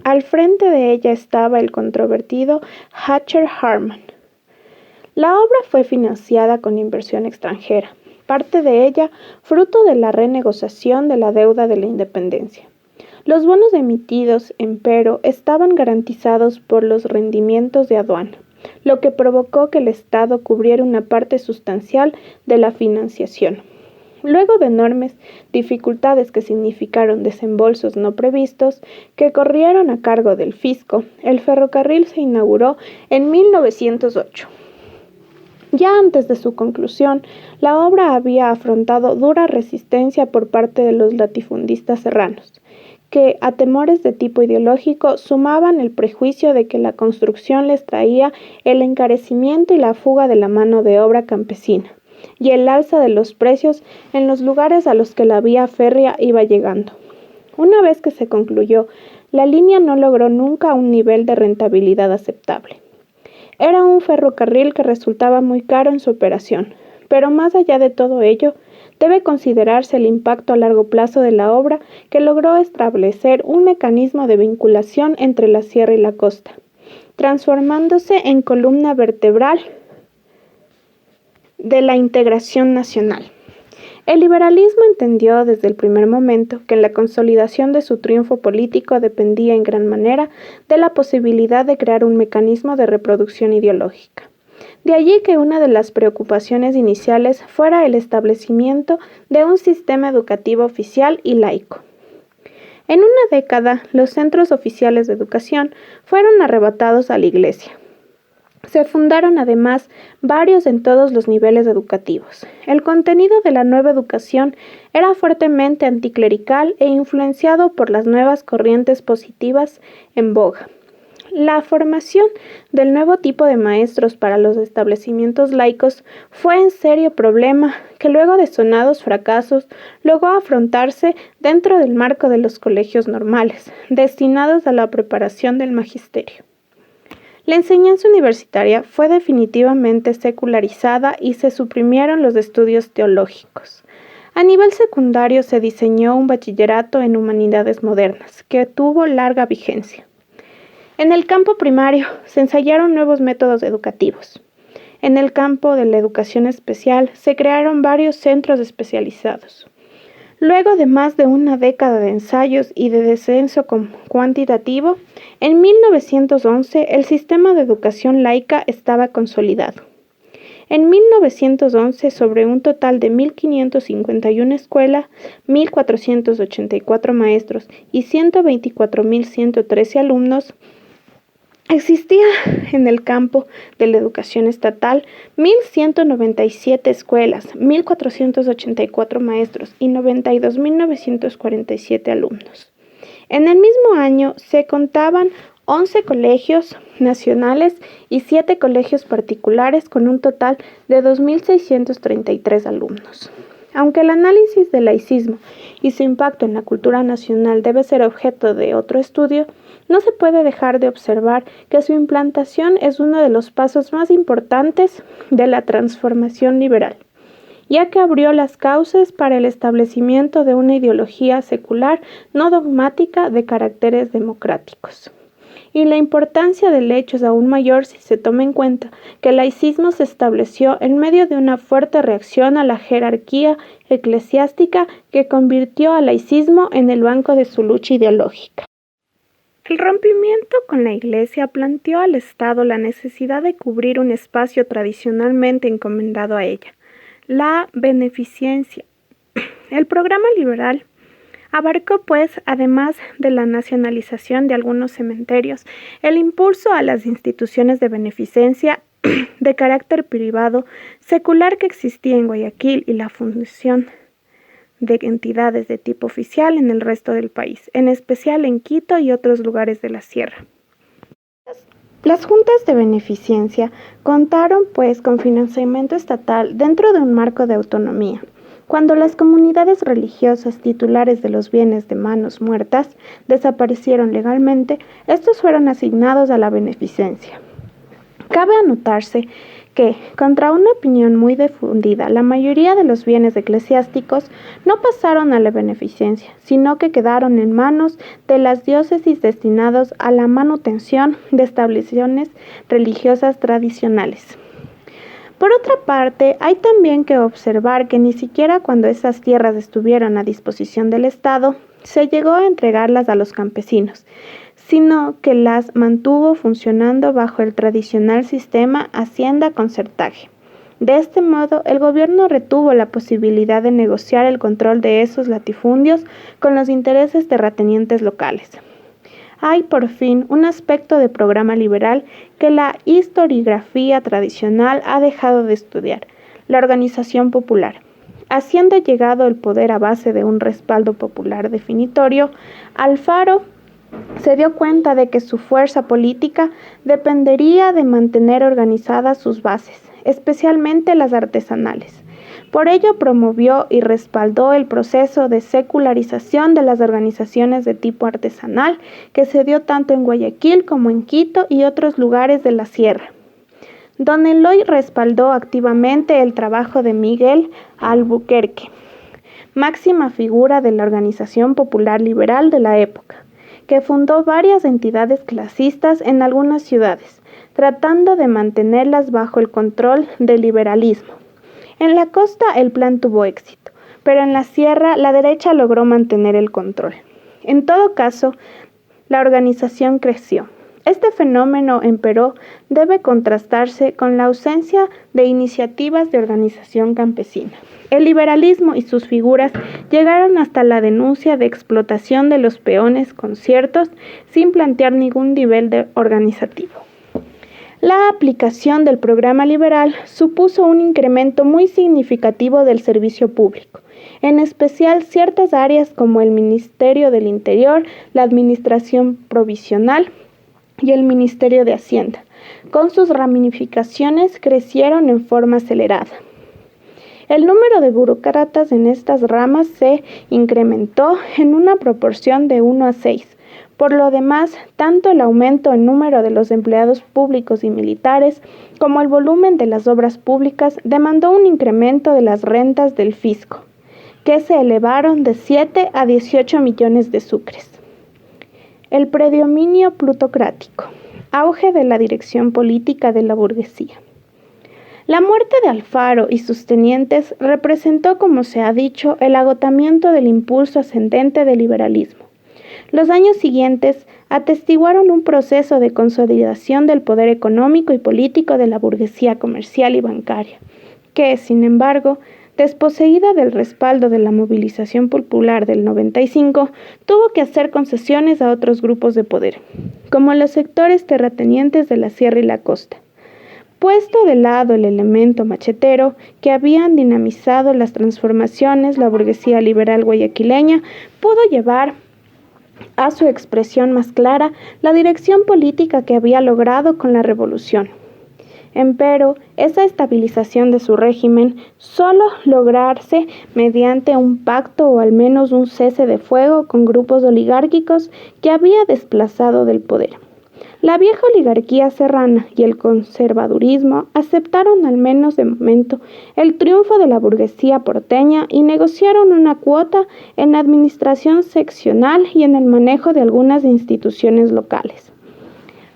Al frente de ella estaba el controvertido Hatcher Harman. La obra fue financiada con inversión extranjera, parte de ella fruto de la renegociación de la deuda de la independencia. Los bonos emitidos, empero, estaban garantizados por los rendimientos de aduana, lo que provocó que el Estado cubriera una parte sustancial de la financiación. Luego de enormes dificultades que significaron desembolsos no previstos que corrieron a cargo del fisco, el ferrocarril se inauguró en 1908. Ya antes de su conclusión, la obra había afrontado dura resistencia por parte de los latifundistas serranos, que, a temores de tipo ideológico, sumaban el prejuicio de que la construcción les traía el encarecimiento y la fuga de la mano de obra campesina, y el alza de los precios en los lugares a los que la vía férrea iba llegando. Una vez que se concluyó, la línea no logró nunca un nivel de rentabilidad aceptable. Era un ferrocarril que resultaba muy caro en su operación, pero más allá de todo ello, debe considerarse el impacto a largo plazo de la obra, que logró establecer un mecanismo de vinculación entre la sierra y la costa, transformándose en columna vertebral de la integración nacional. El liberalismo entendió desde el primer momento que la consolidación de su triunfo político dependía en gran manera de la posibilidad de crear un mecanismo de reproducción ideológica. De allí que una de las preocupaciones iniciales fuera el establecimiento de un sistema educativo oficial y laico. En una década, los centros oficiales de educación fueron arrebatados a la Iglesia. Se fundaron además varios en todos los niveles educativos. El contenido de la nueva educación era fuertemente anticlerical e influenciado por las nuevas corrientes positivas en boga. La formación del nuevo tipo de maestros para los establecimientos laicos fue un serio problema que luego de sonados fracasos logró afrontarse dentro del marco de los colegios normales, destinados a la preparación del magisterio. La enseñanza universitaria fue definitivamente secularizada y se suprimieron los estudios teológicos. A nivel secundario se diseñó un bachillerato en humanidades modernas, que tuvo larga vigencia. En el campo primario se ensayaron nuevos métodos educativos. En el campo de la educación especial se crearon varios centros especializados. Luego de más de una década de ensayos y de descenso cuantitativo, en 1911 el sistema de educación laica estaba consolidado. En 1911, sobre un total de 1.551 escuelas, 1.484 maestros y 124.113 alumnos, existía en el campo de la educación estatal 1.197 escuelas, 1.484 maestros y 92.947 alumnos. En el mismo año se contaban 11 colegios nacionales y 7 colegios particulares con un total de 2.633 alumnos. Aunque el análisis del laicismo y su impacto en la cultura nacional debe ser objeto de otro estudio, no se puede dejar de observar que su implantación es uno de los pasos más importantes de la transformación liberal, ya que abrió las causas para el establecimiento de una ideología secular no dogmática de caracteres democráticos. Y la importancia del hecho es aún mayor si se toma en cuenta que el laicismo se estableció en medio de una fuerte reacción a la jerarquía eclesiástica que convirtió al laicismo en el blanco de su lucha ideológica. El rompimiento con la Iglesia planteó al Estado la necesidad de cubrir un espacio tradicionalmente encomendado a ella, la beneficencia. El programa liberal abarcó, pues, además de la nacionalización de algunos cementerios, el impulso a las instituciones de beneficencia de carácter privado secular que existía en Guayaquil y la fundación de entidades de tipo oficial en el resto del país, en especial en Quito y otros lugares de la sierra. Las juntas de beneficencia contaron, pues, con financiamiento estatal dentro de un marco de autonomía. Cuando las comunidades religiosas titulares de los bienes de manos muertas desaparecieron legalmente, estos fueron asignados a la beneficencia. Cabe anotarse que, contra una opinión muy difundida, la mayoría de los bienes eclesiásticos no pasaron a la beneficencia, sino que quedaron en manos de las diócesis destinados a la manutención de establecciones religiosas tradicionales. Por otra parte, hay también que observar que ni siquiera cuando esas tierras estuvieron a disposición del Estado, se llegó a entregarlas a los campesinos, sino que las mantuvo funcionando bajo el tradicional sistema hacienda-concertaje. De este modo, el gobierno retuvo la posibilidad de negociar el control de esos latifundios con los intereses terratenientes locales. hay por fin un aspecto de programa liberal que la historiografía tradicional ha dejado de estudiar: la organización popular. Habiendo llegado el poder a base de un respaldo popular definitorio, Alfaro se dio cuenta de que su fuerza política dependería de mantener organizadas sus bases, especialmente las artesanales. Por ello promovió y respaldó el proceso de secularización de las organizaciones de tipo artesanal que se dio tanto en Guayaquil como en Quito y otros lugares de la sierra. Don Eloy respaldó activamente el trabajo de Miguel Albuquerque, máxima figura de la organización popular liberal de la época, que fundó varias entidades clasistas en algunas ciudades, tratando de mantenerlas bajo el control del liberalismo. En la costa el plan tuvo éxito, pero en la sierra la derecha logró mantener el control. En todo caso, la organización creció. Este fenómeno, empero, debe contrastarse con la ausencia de iniciativas de organización campesina. El liberalismo y sus figuras llegaron hasta la denuncia de explotación de los peones con ciertos, sin plantear ningún nivel organizativo. La aplicación del programa liberal supuso un incremento muy significativo del servicio público, en especial ciertas áreas como el Ministerio del Interior, la Administración Provisional y el Ministerio de Hacienda. Con sus ramificaciones crecieron en forma acelerada. El número de burócratas en estas ramas se incrementó en una proporción de 1 a 6. Por lo demás, tanto el aumento en número de los empleados públicos y militares como el volumen de las obras públicas demandó un incremento de las rentas del fisco, que se elevaron de 7 a 18 millones de sucres. El predominio plutocrático, auge de la dirección política de la burguesía. La muerte de Alfaro y sus tenientes representó, como se ha dicho, el agotamiento del impulso ascendente del liberalismo. Los años siguientes atestiguaron un proceso de consolidación del poder económico y político de la burguesía comercial y bancaria, que, sin embargo, desposeída del respaldo de la movilización popular del 95, tuvo que hacer concesiones a otros grupos de poder, como los sectores terratenientes de la sierra y la costa. Puesto de lado el elemento machetero que habían dinamizado las transformaciones, la burguesía liberal guayaquileña pudo llevar a su expresión más clara la dirección política que había logrado con la revolución. Empero, esa estabilización de su régimen solo lograrse mediante un pacto o al menos un cese de fuego con grupos oligárquicos que había desplazado del poder. La vieja oligarquía serrana y el conservadurismo aceptaron, al menos de momento, el triunfo de la burguesía porteña y negociaron una cuota en la administración seccional y en el manejo de algunas instituciones locales.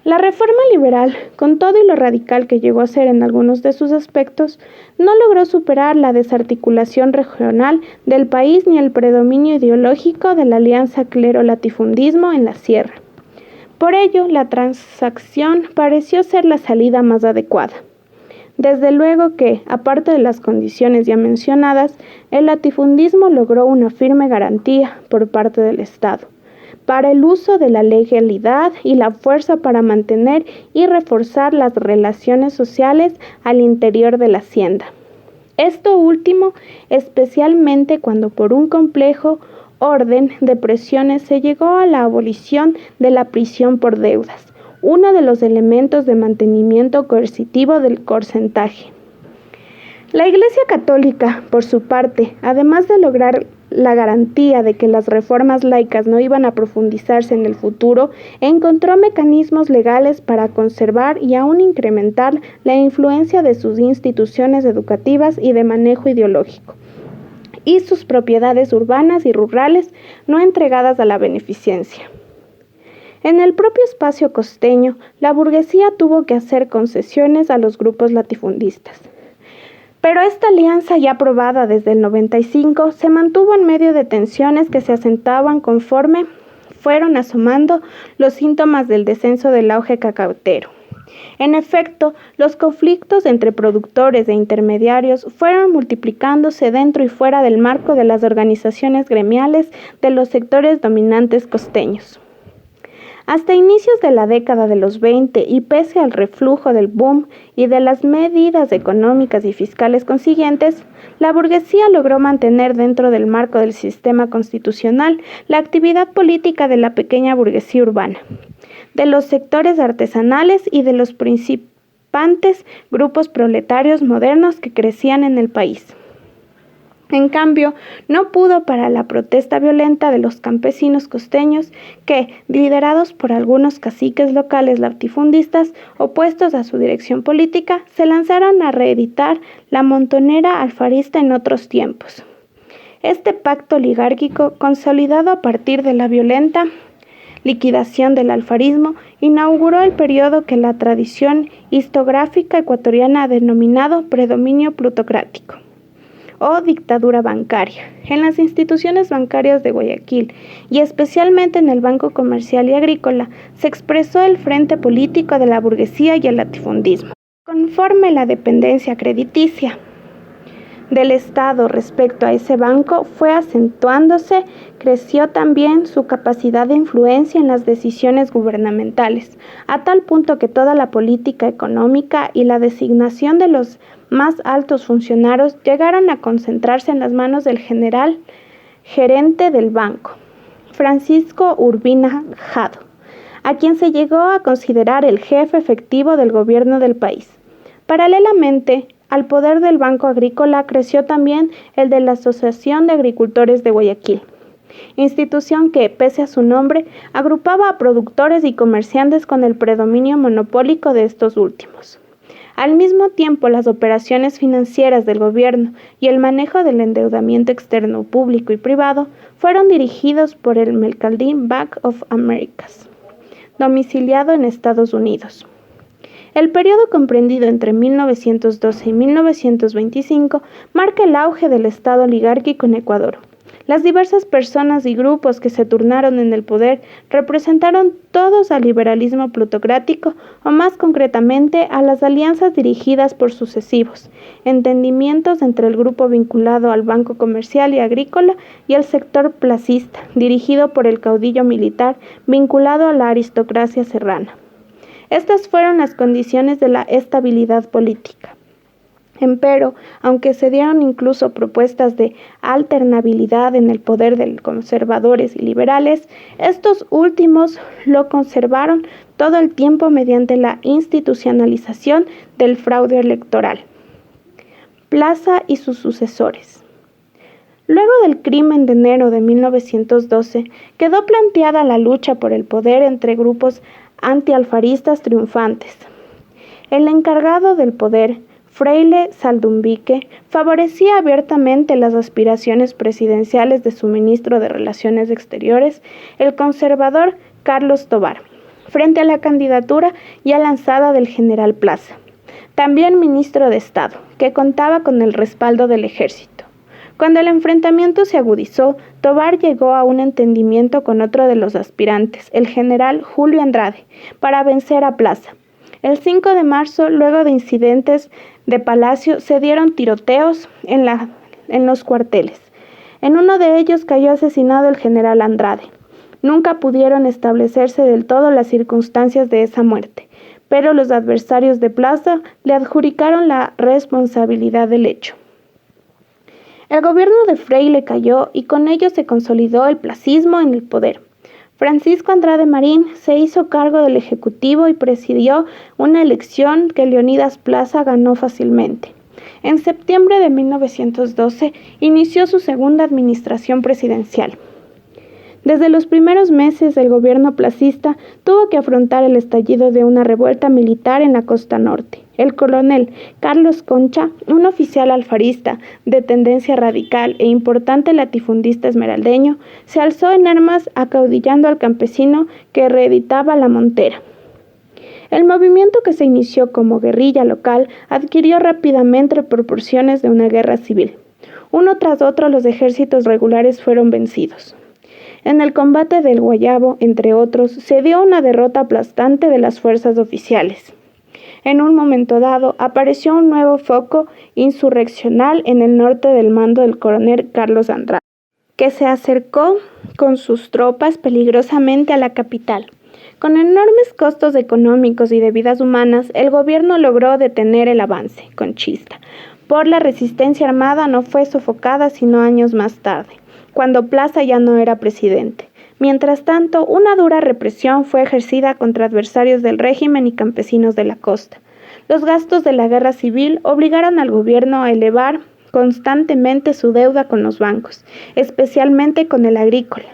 La reforma liberal, con todo y lo radical que llegó a ser en algunos de sus aspectos, no logró superar la desarticulación regional del país ni el predominio ideológico de la alianza clero-latifundismo en la sierra. Por ello, la transacción pareció ser la salida más adecuada. Desde luego que, aparte de las condiciones ya mencionadas, el latifundismo logró una firme garantía por parte del Estado para el uso de la legalidad y la fuerza para mantener y reforzar las relaciones sociales al interior de la hacienda. Esto último, especialmente cuando por un complejo orden de presiones se llegó a la abolición de la prisión por deudas, uno de los elementos de mantenimiento coercitivo del porcentaje. La Iglesia Católica, por su parte, además de lograr la garantía de que las reformas laicas no iban a profundizarse en el futuro, encontró mecanismos legales para conservar y aún incrementar la influencia de sus instituciones educativas y de manejo ideológico, y sus propiedades urbanas y rurales no entregadas a la beneficencia. En el propio espacio costeño, la burguesía tuvo que hacer concesiones a los grupos latifundistas. Pero esta alianza, ya aprobada desde el 95, se mantuvo en medio de tensiones que se acentuaban conforme fueron asomando los síntomas del descenso del auge cacautero. En efecto, los conflictos entre productores e intermediarios fueron multiplicándose dentro y fuera del marco de las organizaciones gremiales de los sectores dominantes costeños. Hasta inicios de la década de los 20 y pese al reflujo del boom y de las medidas económicas y fiscales consiguientes, la burguesía logró mantener dentro del marco del sistema constitucional la actividad política de la pequeña burguesía urbana, de los sectores artesanales y de los principales grupos proletarios modernos que crecían en el país. En cambio, no pudo parar la protesta violenta de los campesinos costeños que, liderados por algunos caciques locales latifundistas opuestos a su dirección política, se lanzaron a reeditar la montonera alfarista en otros tiempos. Este pacto oligárquico, consolidado a partir de la violenta liquidación del alfarismo, inauguró el periodo que la tradición historiográfica ecuatoriana ha denominado predominio plutocrático o dictadura bancaria. En las instituciones bancarias de Guayaquil y especialmente en el Banco Comercial y Agrícola se expresó el frente político de la burguesía y el latifundismo. Conforme la dependencia crediticia del Estado respecto a ese banco fue acentuándose, creció también su capacidad de influencia en las decisiones gubernamentales, a tal punto que toda la política económica y la designación de los más altos funcionarios llegaron a concentrarse en las manos del general gerente del banco, Francisco Urbina Jado, a quien se llegó a considerar el jefe efectivo del gobierno del país. Paralelamente al poder del Banco Agrícola creció también el de la Asociación de Agricultores de Guayaquil, institución que, pese a su nombre, agrupaba a productores y comerciantes con el predominio monopólico de estos últimos. Al mismo tiempo, las operaciones financieras del gobierno y el manejo del endeudamiento externo público y privado fueron dirigidos por el Mercantile Bank of Americas, domiciliado en Estados Unidos. El periodo comprendido entre 1912 y 1925 marca el auge del Estado oligárquico en Ecuador. Las diversas personas y grupos que se turnaron en el poder representaron todos al liberalismo plutocrático o más concretamente a las alianzas dirigidas por sucesivos entendimientos entre el grupo vinculado al Banco Comercial y Agrícola y el sector placista, dirigido por el caudillo militar vinculado a la aristocracia serrana. Estas fueron las condiciones de la estabilidad política. Empero, aunque se dieron incluso propuestas de alternabilidad en el poder de conservadores y liberales, estos últimos lo conservaron todo el tiempo mediante la institucionalización del fraude electoral. Plaza y sus sucesores. Luego del crimen de enero de 1912, quedó planteada la lucha por el poder entre grupos antialfaristas triunfantes. El encargado del poder, Freile Saldumbique, favorecía abiertamente las aspiraciones presidenciales de su ministro de Relaciones Exteriores, el conservador Carlos Tovar, frente a la candidatura ya lanzada del general Plaza, también ministro de Estado, que contaba con el respaldo del ejército. Cuando el enfrentamiento se agudizó, Tovar llegó a un entendimiento con otro de los aspirantes, el general Julio Andrade, para vencer a Plaza. El 5 de marzo, luego de incidentes de Palacio, se dieron tiroteos en los cuarteles. En uno de ellos cayó asesinado el general Andrade. Nunca pudieron establecerse del todo las circunstancias de esa muerte, pero los adversarios de Plaza le adjudicaron la responsabilidad del hecho. El gobierno de Freile cayó y con ello se consolidó el placismo en el poder. Francisco Andrade Marín se hizo cargo del Ejecutivo y presidió una elección que Leonidas Plaza ganó fácilmente. En septiembre de 1912 inició su segunda administración presidencial. Desde los primeros meses el gobierno placista tuvo que afrontar el estallido de una revuelta militar en la costa norte. El coronel Carlos Concha, un oficial alfarista de tendencia radical e importante latifundista esmeraldeño, se alzó en armas acaudillando al campesino que reeditaba la montera. El movimiento, que se inició como guerrilla local, adquirió rápidamente proporciones de una guerra civil. Uno tras otro los ejércitos regulares fueron vencidos. En el combate del Guayabo, entre otros, se dio una derrota aplastante de las fuerzas oficiales. En un momento dado, apareció un nuevo foco insurreccional en el norte del mando del coronel Carlos Andrade, que se acercó con sus tropas peligrosamente a la capital. Con enormes costos económicos y de vidas humanas, el gobierno logró detener el avance conchista. Por la resistencia armada no fue sofocada sino años más tarde, cuando Plaza ya no era presidente. Mientras tanto, una dura represión fue ejercida contra adversarios del régimen y campesinos de la costa. Los gastos de la guerra civil obligaron al gobierno a elevar constantemente su deuda con los bancos, especialmente con el agrícola.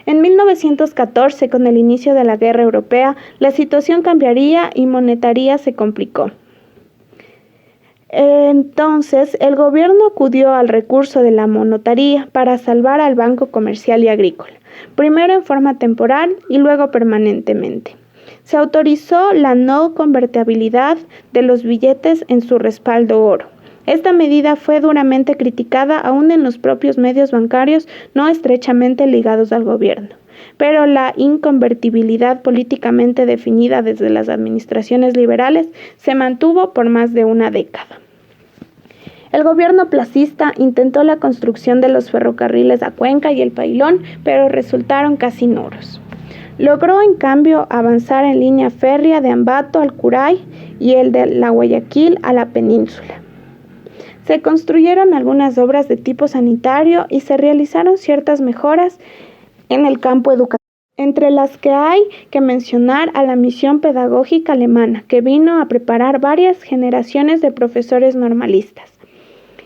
En 1914, con el inicio de la Guerra Europea, la situación cambiaría y monetaria se complicó. Entonces, el gobierno acudió al recurso de la monetaría para salvar al Banco Comercial y Agrícola, primero en forma temporal y luego permanentemente. Se autorizó la no convertibilidad de los billetes en su respaldo oro. Esta medida fue duramente criticada aún en los propios medios bancarios no estrechamente ligados al gobierno, pero la inconvertibilidad políticamente definida desde las administraciones liberales se mantuvo por más de una década. El gobierno placista intentó la construcción de los ferrocarriles a Cuenca y El Pailón, pero resultaron casi nulos. Logró, en cambio, avanzar en línea férrea de Ambato al Curay y el de la Guayaquil a la península. Se construyeron algunas obras de tipo sanitario y se realizaron ciertas mejoras en el campo educativo, entre las que hay que mencionar a la misión pedagógica alemana, que vino a preparar varias generaciones de profesores normalistas.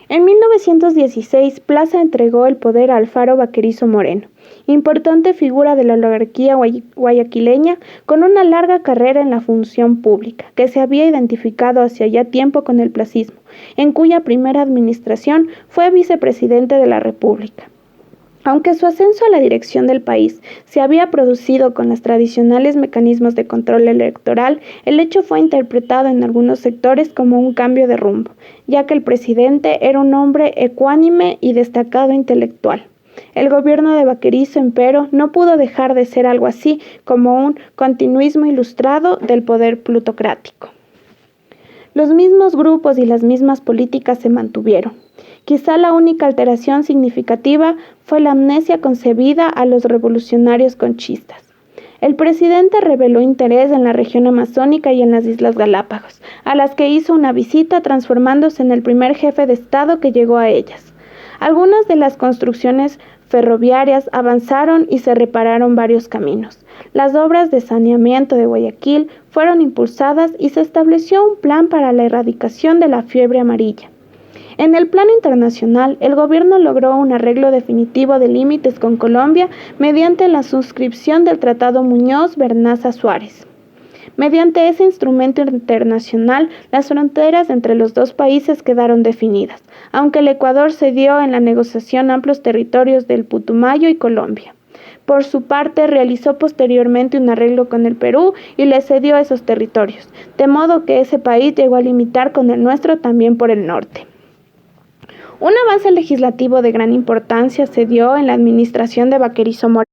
En 1916, Plaza entregó el poder a Alfaro Baquerizo Moreno, importante figura de la oligarquía guayaquileña con una larga carrera en la función pública, que se había identificado hacía ya tiempo con el placismo, en cuya primera administración fue vicepresidente de la República. Aunque su ascenso a la dirección del país se había producido con los tradicionales mecanismos de control electoral, el hecho fue interpretado en algunos sectores como un cambio de rumbo, ya que el presidente era un hombre ecuánime y destacado intelectual. El gobierno de Baquerizo, empero, no pudo dejar de ser algo así como un continuismo ilustrado del poder plutocrático. Los mismos grupos y las mismas políticas se mantuvieron. Quizá la única alteración significativa fue la amnesia concebida a los revolucionarios conchistas. El presidente reveló interés en la región amazónica y en las Islas Galápagos, a las que hizo una visita transformándose en el primer jefe de Estado que llegó a ellas. Algunas de las construcciones ferroviarias avanzaron y se repararon varios caminos. Las obras de saneamiento de Guayaquil fueron impulsadas y se estableció un plan para la erradicación de la fiebre amarilla. En el plano internacional, el gobierno logró un arreglo definitivo de límites con Colombia mediante la suscripción del Tratado Muñoz-Vernaza Suárez. Mediante ese instrumento internacional, las fronteras entre los dos países quedaron definidas, aunque el Ecuador cedió en la negociación amplios territorios del Putumayo y Colombia. Por su parte, realizó posteriormente un arreglo con el Perú y le cedió esos territorios, de modo que ese país llegó a limitar con el nuestro también por el norte. Un avance legislativo de gran importancia se dio en la administración de Baquerizo Moreno: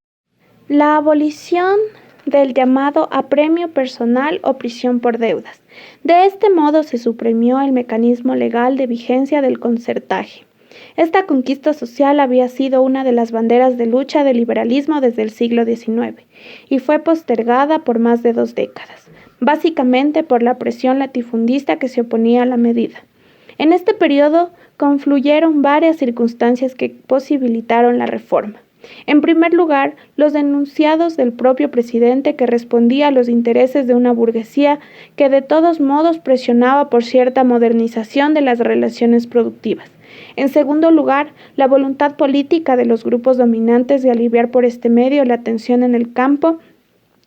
la abolición del llamado apremio personal o prisión por deudas. De este modo se suprimió el mecanismo legal de vigencia del concertaje. Esta conquista social había sido una de las banderas de lucha del liberalismo desde el siglo XIX y fue postergada por más de 2 décadas, básicamente por la presión latifundista que se oponía a la medida. En este periodo confluyeron varias circunstancias que posibilitaron la reforma. En primer lugar, los denunciados del propio presidente, que respondía a los intereses de una burguesía que de todos modos presionaba por cierta modernización de las relaciones productivas. En segundo lugar, la voluntad política de los grupos dominantes de aliviar por este medio la tensión en el campo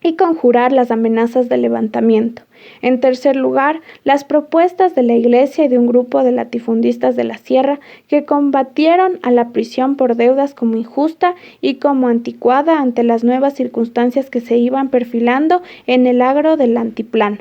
y conjurar las amenazas de levantamiento. En tercer lugar, las propuestas de la Iglesia y de un grupo de latifundistas de la Sierra que combatieron a la prisión por deudas como injusta y como anticuada ante las nuevas circunstancias que se iban perfilando en el agro del antiplano.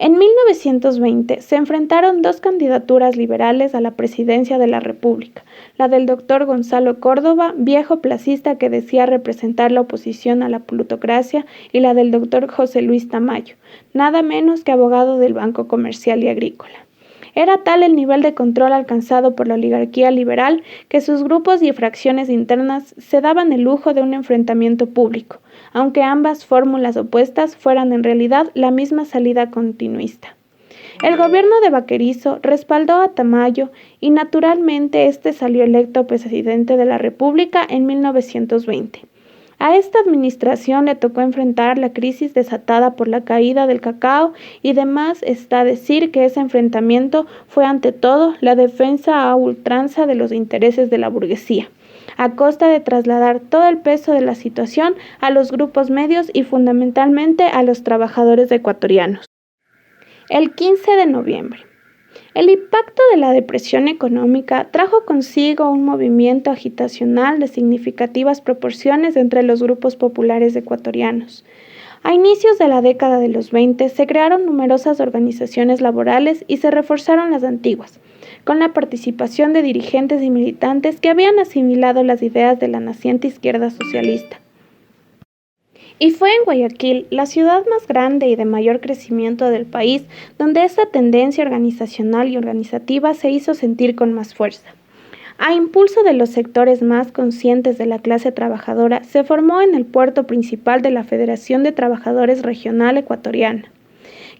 En 1920 se enfrentaron 2 candidaturas liberales a la presidencia de la República, la del doctor Gonzalo Córdoba, viejo placista que decía representar la oposición a la plutocracia, y la del doctor José Luis Tamayo, nada menos que abogado del Banco Comercial y Agrícola. Era tal el nivel de control alcanzado por la oligarquía liberal que sus grupos y fracciones internas se daban el lujo de un enfrentamiento público, aunque ambas fórmulas opuestas fueran en realidad la misma salida continuista. El gobierno de Baquerizo respaldó a Tamayo y naturalmente este salió electo presidente de la República en 1920. A esta administración le tocó enfrentar la crisis desatada por la caída del cacao y demás está decir que ese enfrentamiento fue ante todo la defensa a ultranza de los intereses de la burguesía, a costa de trasladar todo el peso de la situación a los grupos medios y fundamentalmente a los trabajadores ecuatorianos. El 15 de noviembre. El impacto de la depresión económica trajo consigo un movimiento agitacional de significativas proporciones entre los grupos populares ecuatorianos. A inicios de la década de los 20 se crearon numerosas organizaciones laborales y se reforzaron las antiguas, con la participación de dirigentes y militantes que habían asimilado las ideas de la naciente izquierda socialista. Y fue en Guayaquil, la ciudad más grande y de mayor crecimiento del país, donde esa tendencia organizacional y organizativa se hizo sentir con más fuerza. A impulso de los sectores más conscientes de la clase trabajadora, se formó en el puerto principal de la Federación de Trabajadores Regional Ecuatoriana,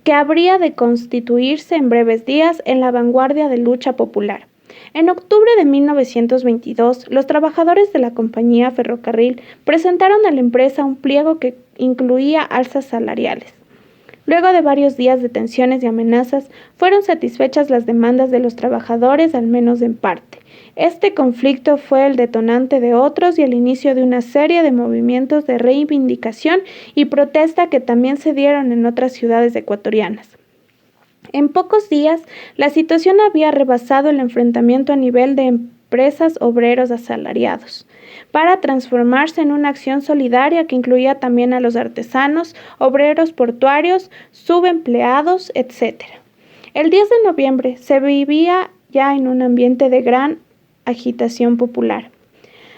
que habría de constituirse en breves días en la vanguardia de lucha popular. En octubre de 1922, los trabajadores de la compañía ferrocarril presentaron a la empresa un pliego que incluía alzas salariales. Luego de varios días de tensiones y amenazas, fueron satisfechas las demandas de los trabajadores, al menos en parte. Este conflicto fue el detonante de otros y el inicio de una serie de movimientos de reivindicación y protesta que también se dieron en otras ciudades ecuatorianas. En pocos días, la situación había rebasado el enfrentamiento a nivel de empresas obreros asalariados, para transformarse en una acción solidaria que incluía también a los artesanos, obreros portuarios, subempleados, etc. El 10 de noviembre se vivía ya en un ambiente de gran agitación popular.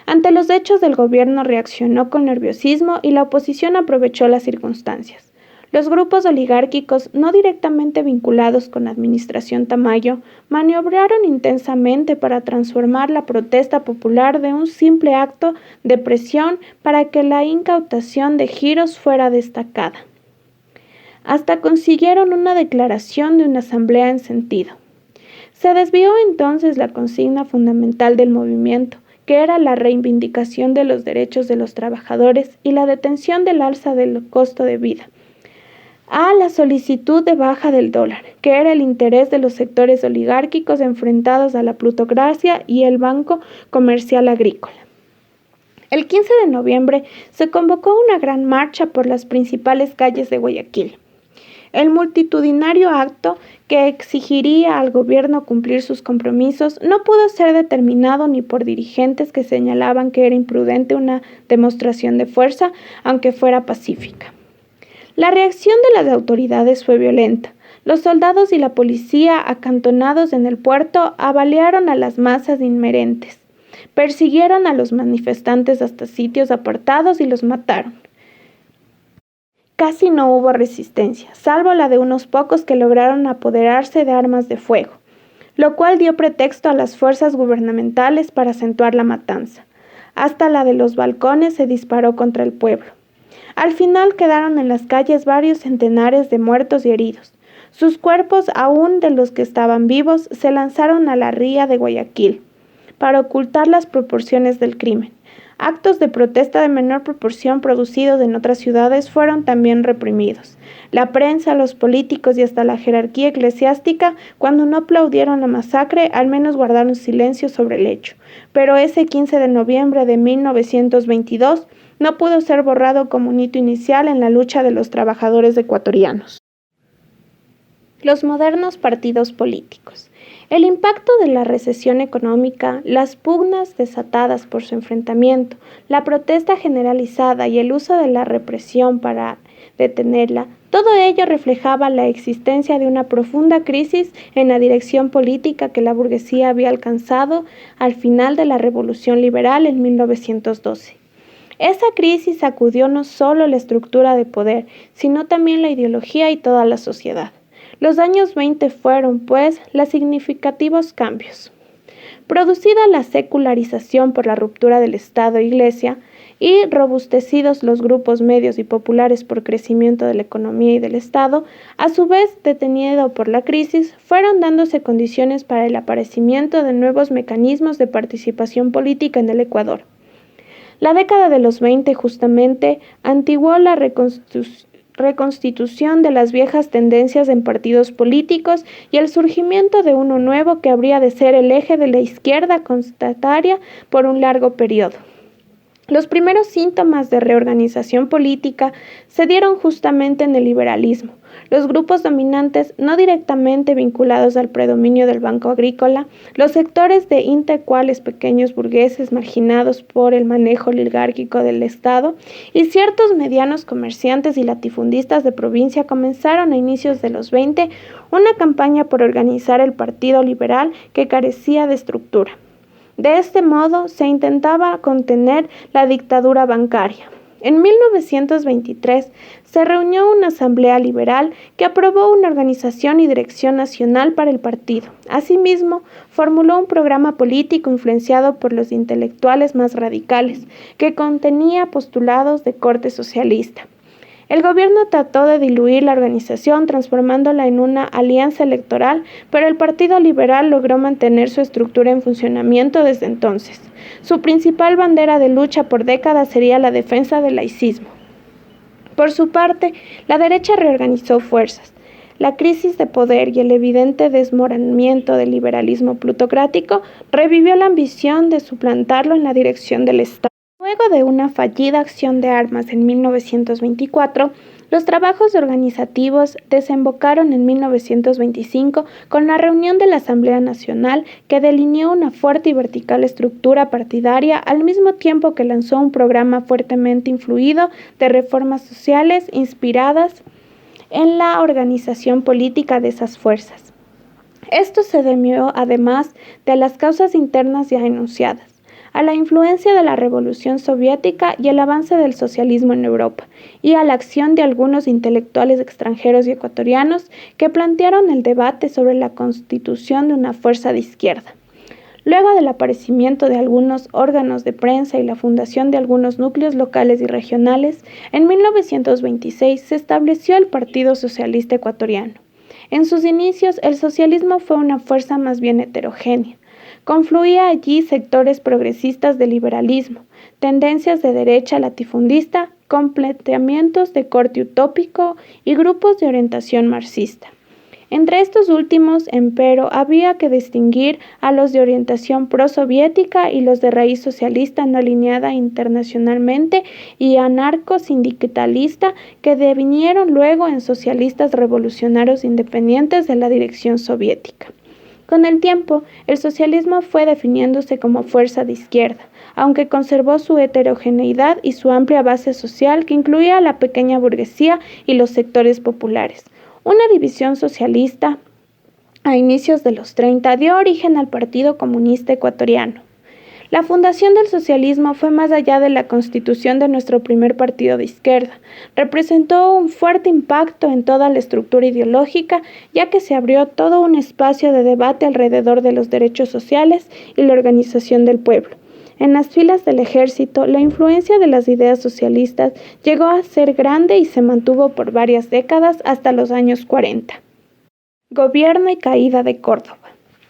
Ante los hechos, el gobierno reaccionó con nerviosismo y la oposición aprovechó las circunstancias. Los grupos oligárquicos no directamente vinculados con la administración Tamayo maniobraron intensamente para transformar la protesta popular de un simple acto de presión para que la incautación de giros fuera destacada. Hasta consiguieron una declaración de una asamblea en sentido. Se desvió entonces la consigna fundamental del movimiento, que era la reivindicación de los derechos de los trabajadores y la detención del alza del costo de vida, a la solicitud de baja del dólar, que era el interés de los sectores oligárquicos enfrentados a la plutocracia y el Banco Comercial Agrícola. El 15 de noviembre se convocó una gran marcha por las principales calles de Guayaquil. El multitudinario acto que exigiría al gobierno cumplir sus compromisos no pudo ser determinado ni por dirigentes que señalaban que era imprudente una demostración de fuerza, aunque fuera pacífica. La reacción de las autoridades fue violenta. Los soldados y la policía acantonados en el puerto abalearon a las masas inmerentes, persiguieron a los manifestantes hasta sitios apartados y los mataron. Casi no hubo resistencia, salvo la de unos pocos que lograron apoderarse de armas de fuego, lo cual dio pretexto a las fuerzas gubernamentales para acentuar la matanza. Hasta la de los balcones se disparó contra el pueblo. Al final quedaron en las calles varios centenares de muertos y heridos. Sus cuerpos, aún de los que estaban vivos, se lanzaron a la ría de Guayaquil para ocultar las proporciones del crimen. Actos de protesta de menor proporción producidos en otras ciudades fueron también reprimidos. La prensa, los políticos y hasta la jerarquía eclesiástica, cuando no aplaudieron la masacre, al menos guardaron silencio sobre el hecho. Pero ese 15 de noviembre de 1922 no pudo ser borrado como un hito inicial en la lucha de los trabajadores ecuatorianos. Los modernos partidos políticos. El impacto de la recesión económica, las pugnas desatadas por su enfrentamiento, la protesta generalizada y el uso de la represión para detenerla, todo ello reflejaba la existencia de una profunda crisis en la dirección política que la burguesía había alcanzado al final de la Revolución Liberal en 1912. Esa crisis sacudió no solo la estructura de poder, sino también la ideología y toda la sociedad. Los años 20 fueron, pues, los significativos cambios. Producida la secularización por la ruptura del Estado e Iglesia y robustecidos los grupos medios y populares por crecimiento de la economía y del Estado, a su vez detenido por la crisis, fueron dándose condiciones para el aparecimiento de nuevos mecanismos de participación política en el Ecuador. La década de los 20 justamente antiguó la reconstitución de las viejas tendencias en partidos políticos y el surgimiento de uno nuevo que habría de ser el eje de la izquierda constataria por un largo periodo. Los primeros síntomas de reorganización política se dieron justamente en el liberalismo. Los grupos dominantes no directamente vinculados al predominio del Banco Agrícola, los sectores de intelectuales pequeños burgueses marginados por el manejo oligárquico del Estado y ciertos medianos comerciantes y latifundistas de provincia comenzaron a inicios de los 20 una campaña por organizar el Partido Liberal que carecía de estructura. De este modo se intentaba contener la dictadura bancaria. En 1923 se reunió una asamblea liberal que aprobó una organización y dirección nacional para el partido. Asimismo, formuló un programa político influenciado por los intelectuales más radicales, que contenía postulados de corte socialista. El gobierno trató de diluir la organización transformándola en una alianza electoral, pero el Partido Liberal logró mantener su estructura en funcionamiento desde entonces. Su principal bandera de lucha por décadas sería la defensa del laicismo. Por su parte, la derecha reorganizó fuerzas. La crisis de poder y el evidente desmoronamiento del liberalismo plutocrático revivió la ambición de suplantarlo en la dirección del Estado. Luego de una fallida acción de armas en 1924, los trabajos organizativos desembocaron en 1925 con la reunión de la Asamblea Nacional que delineó una fuerte y vertical estructura partidaria al mismo tiempo que lanzó un programa fuertemente influido de reformas sociales inspiradas en la organización política de esas fuerzas. Esto se debió además de las causas internas ya enunciadas, a la influencia de la Revolución Soviética y el avance del socialismo en Europa, y a la acción de algunos intelectuales extranjeros y ecuatorianos que plantearon el debate sobre la constitución de una fuerza de izquierda. Luego del aparecimiento de algunos órganos de prensa y la fundación de algunos núcleos locales y regionales, en 1926 se estableció el Partido Socialista Ecuatoriano. En sus inicios, el socialismo fue una fuerza más bien heterogénea. Confluía allí sectores progresistas del liberalismo, tendencias de derecha latifundista, planteamientos de corte utópico y grupos de orientación marxista. Entre estos últimos, empero, había que distinguir a los de orientación prosoviética y los de raíz socialista no alineada internacionalmente y anarco-sindicalista que devinieron luego en socialistas revolucionarios independientes de la dirección soviética. Con el tiempo, el socialismo fue definiéndose como fuerza de izquierda, aunque conservó su heterogeneidad y su amplia base social que incluía a la pequeña burguesía y los sectores populares. Una división socialista a inicios de los 30 dio origen al Partido Comunista Ecuatoriano. La fundación del socialismo fue más allá de la constitución de nuestro primer partido de izquierda. Representó un fuerte impacto en toda la estructura ideológica, ya que se abrió todo un espacio de debate alrededor de los derechos sociales y la organización del pueblo. En las filas del ejército, la influencia de las ideas socialistas llegó a ser grande y se mantuvo por varias décadas hasta los años 40. Gobierno y caída de Córdoba.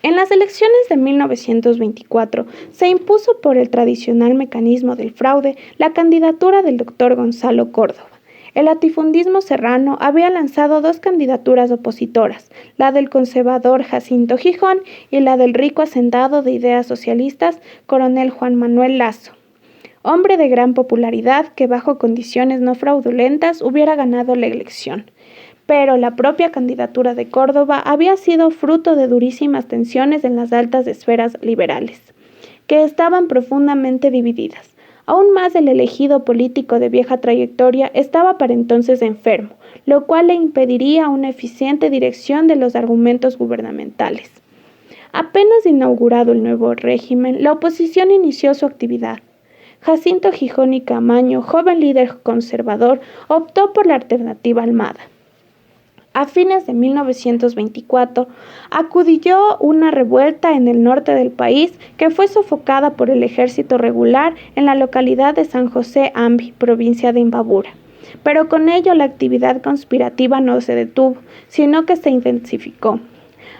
En las elecciones de 1924 se impuso por el tradicional mecanismo del fraude la candidatura del doctor Gonzalo Córdoba. El latifundismo serrano había lanzado dos candidaturas opositoras, la del conservador Jacinto Gijón y la del rico hacendado de ideas socialistas, coronel Juan Manuel Lasso, hombre de gran popularidad que bajo condiciones no fraudulentas hubiera ganado la elección. Pero la propia candidatura de Córdoba había sido fruto de durísimas tensiones en las altas esferas liberales, que estaban profundamente divididas. Aún más, el elegido político de vieja trayectoria estaba para entonces enfermo, lo cual le impediría una eficiente dirección de los argumentos gubernamentales. Apenas inaugurado el nuevo régimen, la oposición inició su actividad. Jacinto Gijón y Camaño, joven líder conservador, optó por la alternativa Almada. A fines de 1924, acudió una revuelta en el norte del país que fue sofocada por el ejército regular en la localidad de San José Ambi, provincia de Imbabura. Pero con ello la actividad conspirativa no se detuvo, sino que se intensificó.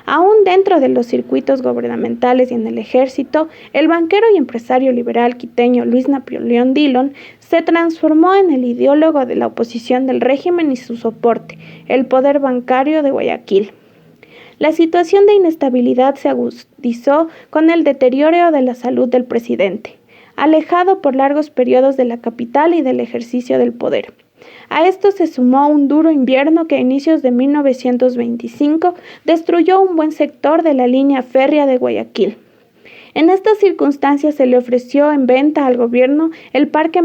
Aún dentro de los circuitos gubernamentales y en el ejército, el banquero y empresario liberal quiteño Luis Napoleón Dillon se transformó en el ideólogo de la oposición del régimen y su soporte, el poder bancario de Guayaquil. La situación de inestabilidad se agudizó con el deterioro de la salud del presidente, alejado por largos periodos de la capital y del ejercicio del poder. A esto se sumó un duro invierno que a inicios de 1925 destruyó un buen sector de la línea férrea de Guayaquil. En estas circunstancias se le ofreció en venta al gobierno el parque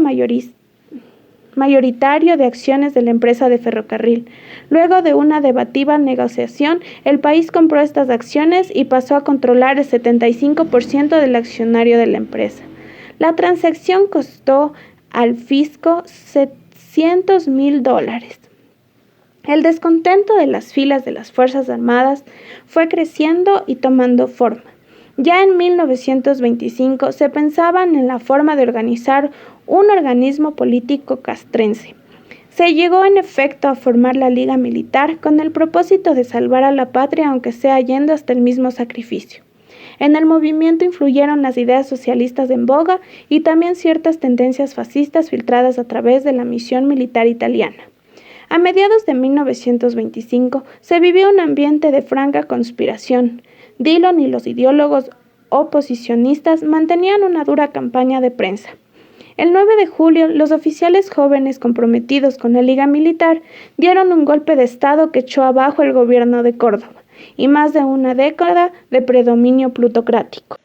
mayoritario de acciones de la empresa de ferrocarril. Luego de una debativa negociación, el país compró estas acciones y pasó a controlar el 75% del accionario de la empresa. La transacción costó al fisco $700,000. El descontento de las filas de las Fuerzas Armadas fue creciendo y tomando forma. Ya en 1925 se pensaba en la forma de organizar un organismo político castrense. Se llegó en efecto a formar la Liga Militar con el propósito de salvar a la patria aunque sea yendo hasta el mismo sacrificio. En el movimiento influyeron las ideas socialistas en boga y también ciertas tendencias fascistas filtradas a través de la misión militar italiana. A mediados de 1925 se vivió un ambiente de franca conspiración. Dillon y los ideólogos oposicionistas mantenían una dura campaña de prensa. El 9 de julio, los oficiales jóvenes comprometidos con la Liga Militar dieron un golpe de Estado que echó abajo el gobierno de Córdoba y más de una década de predominio plutocrático.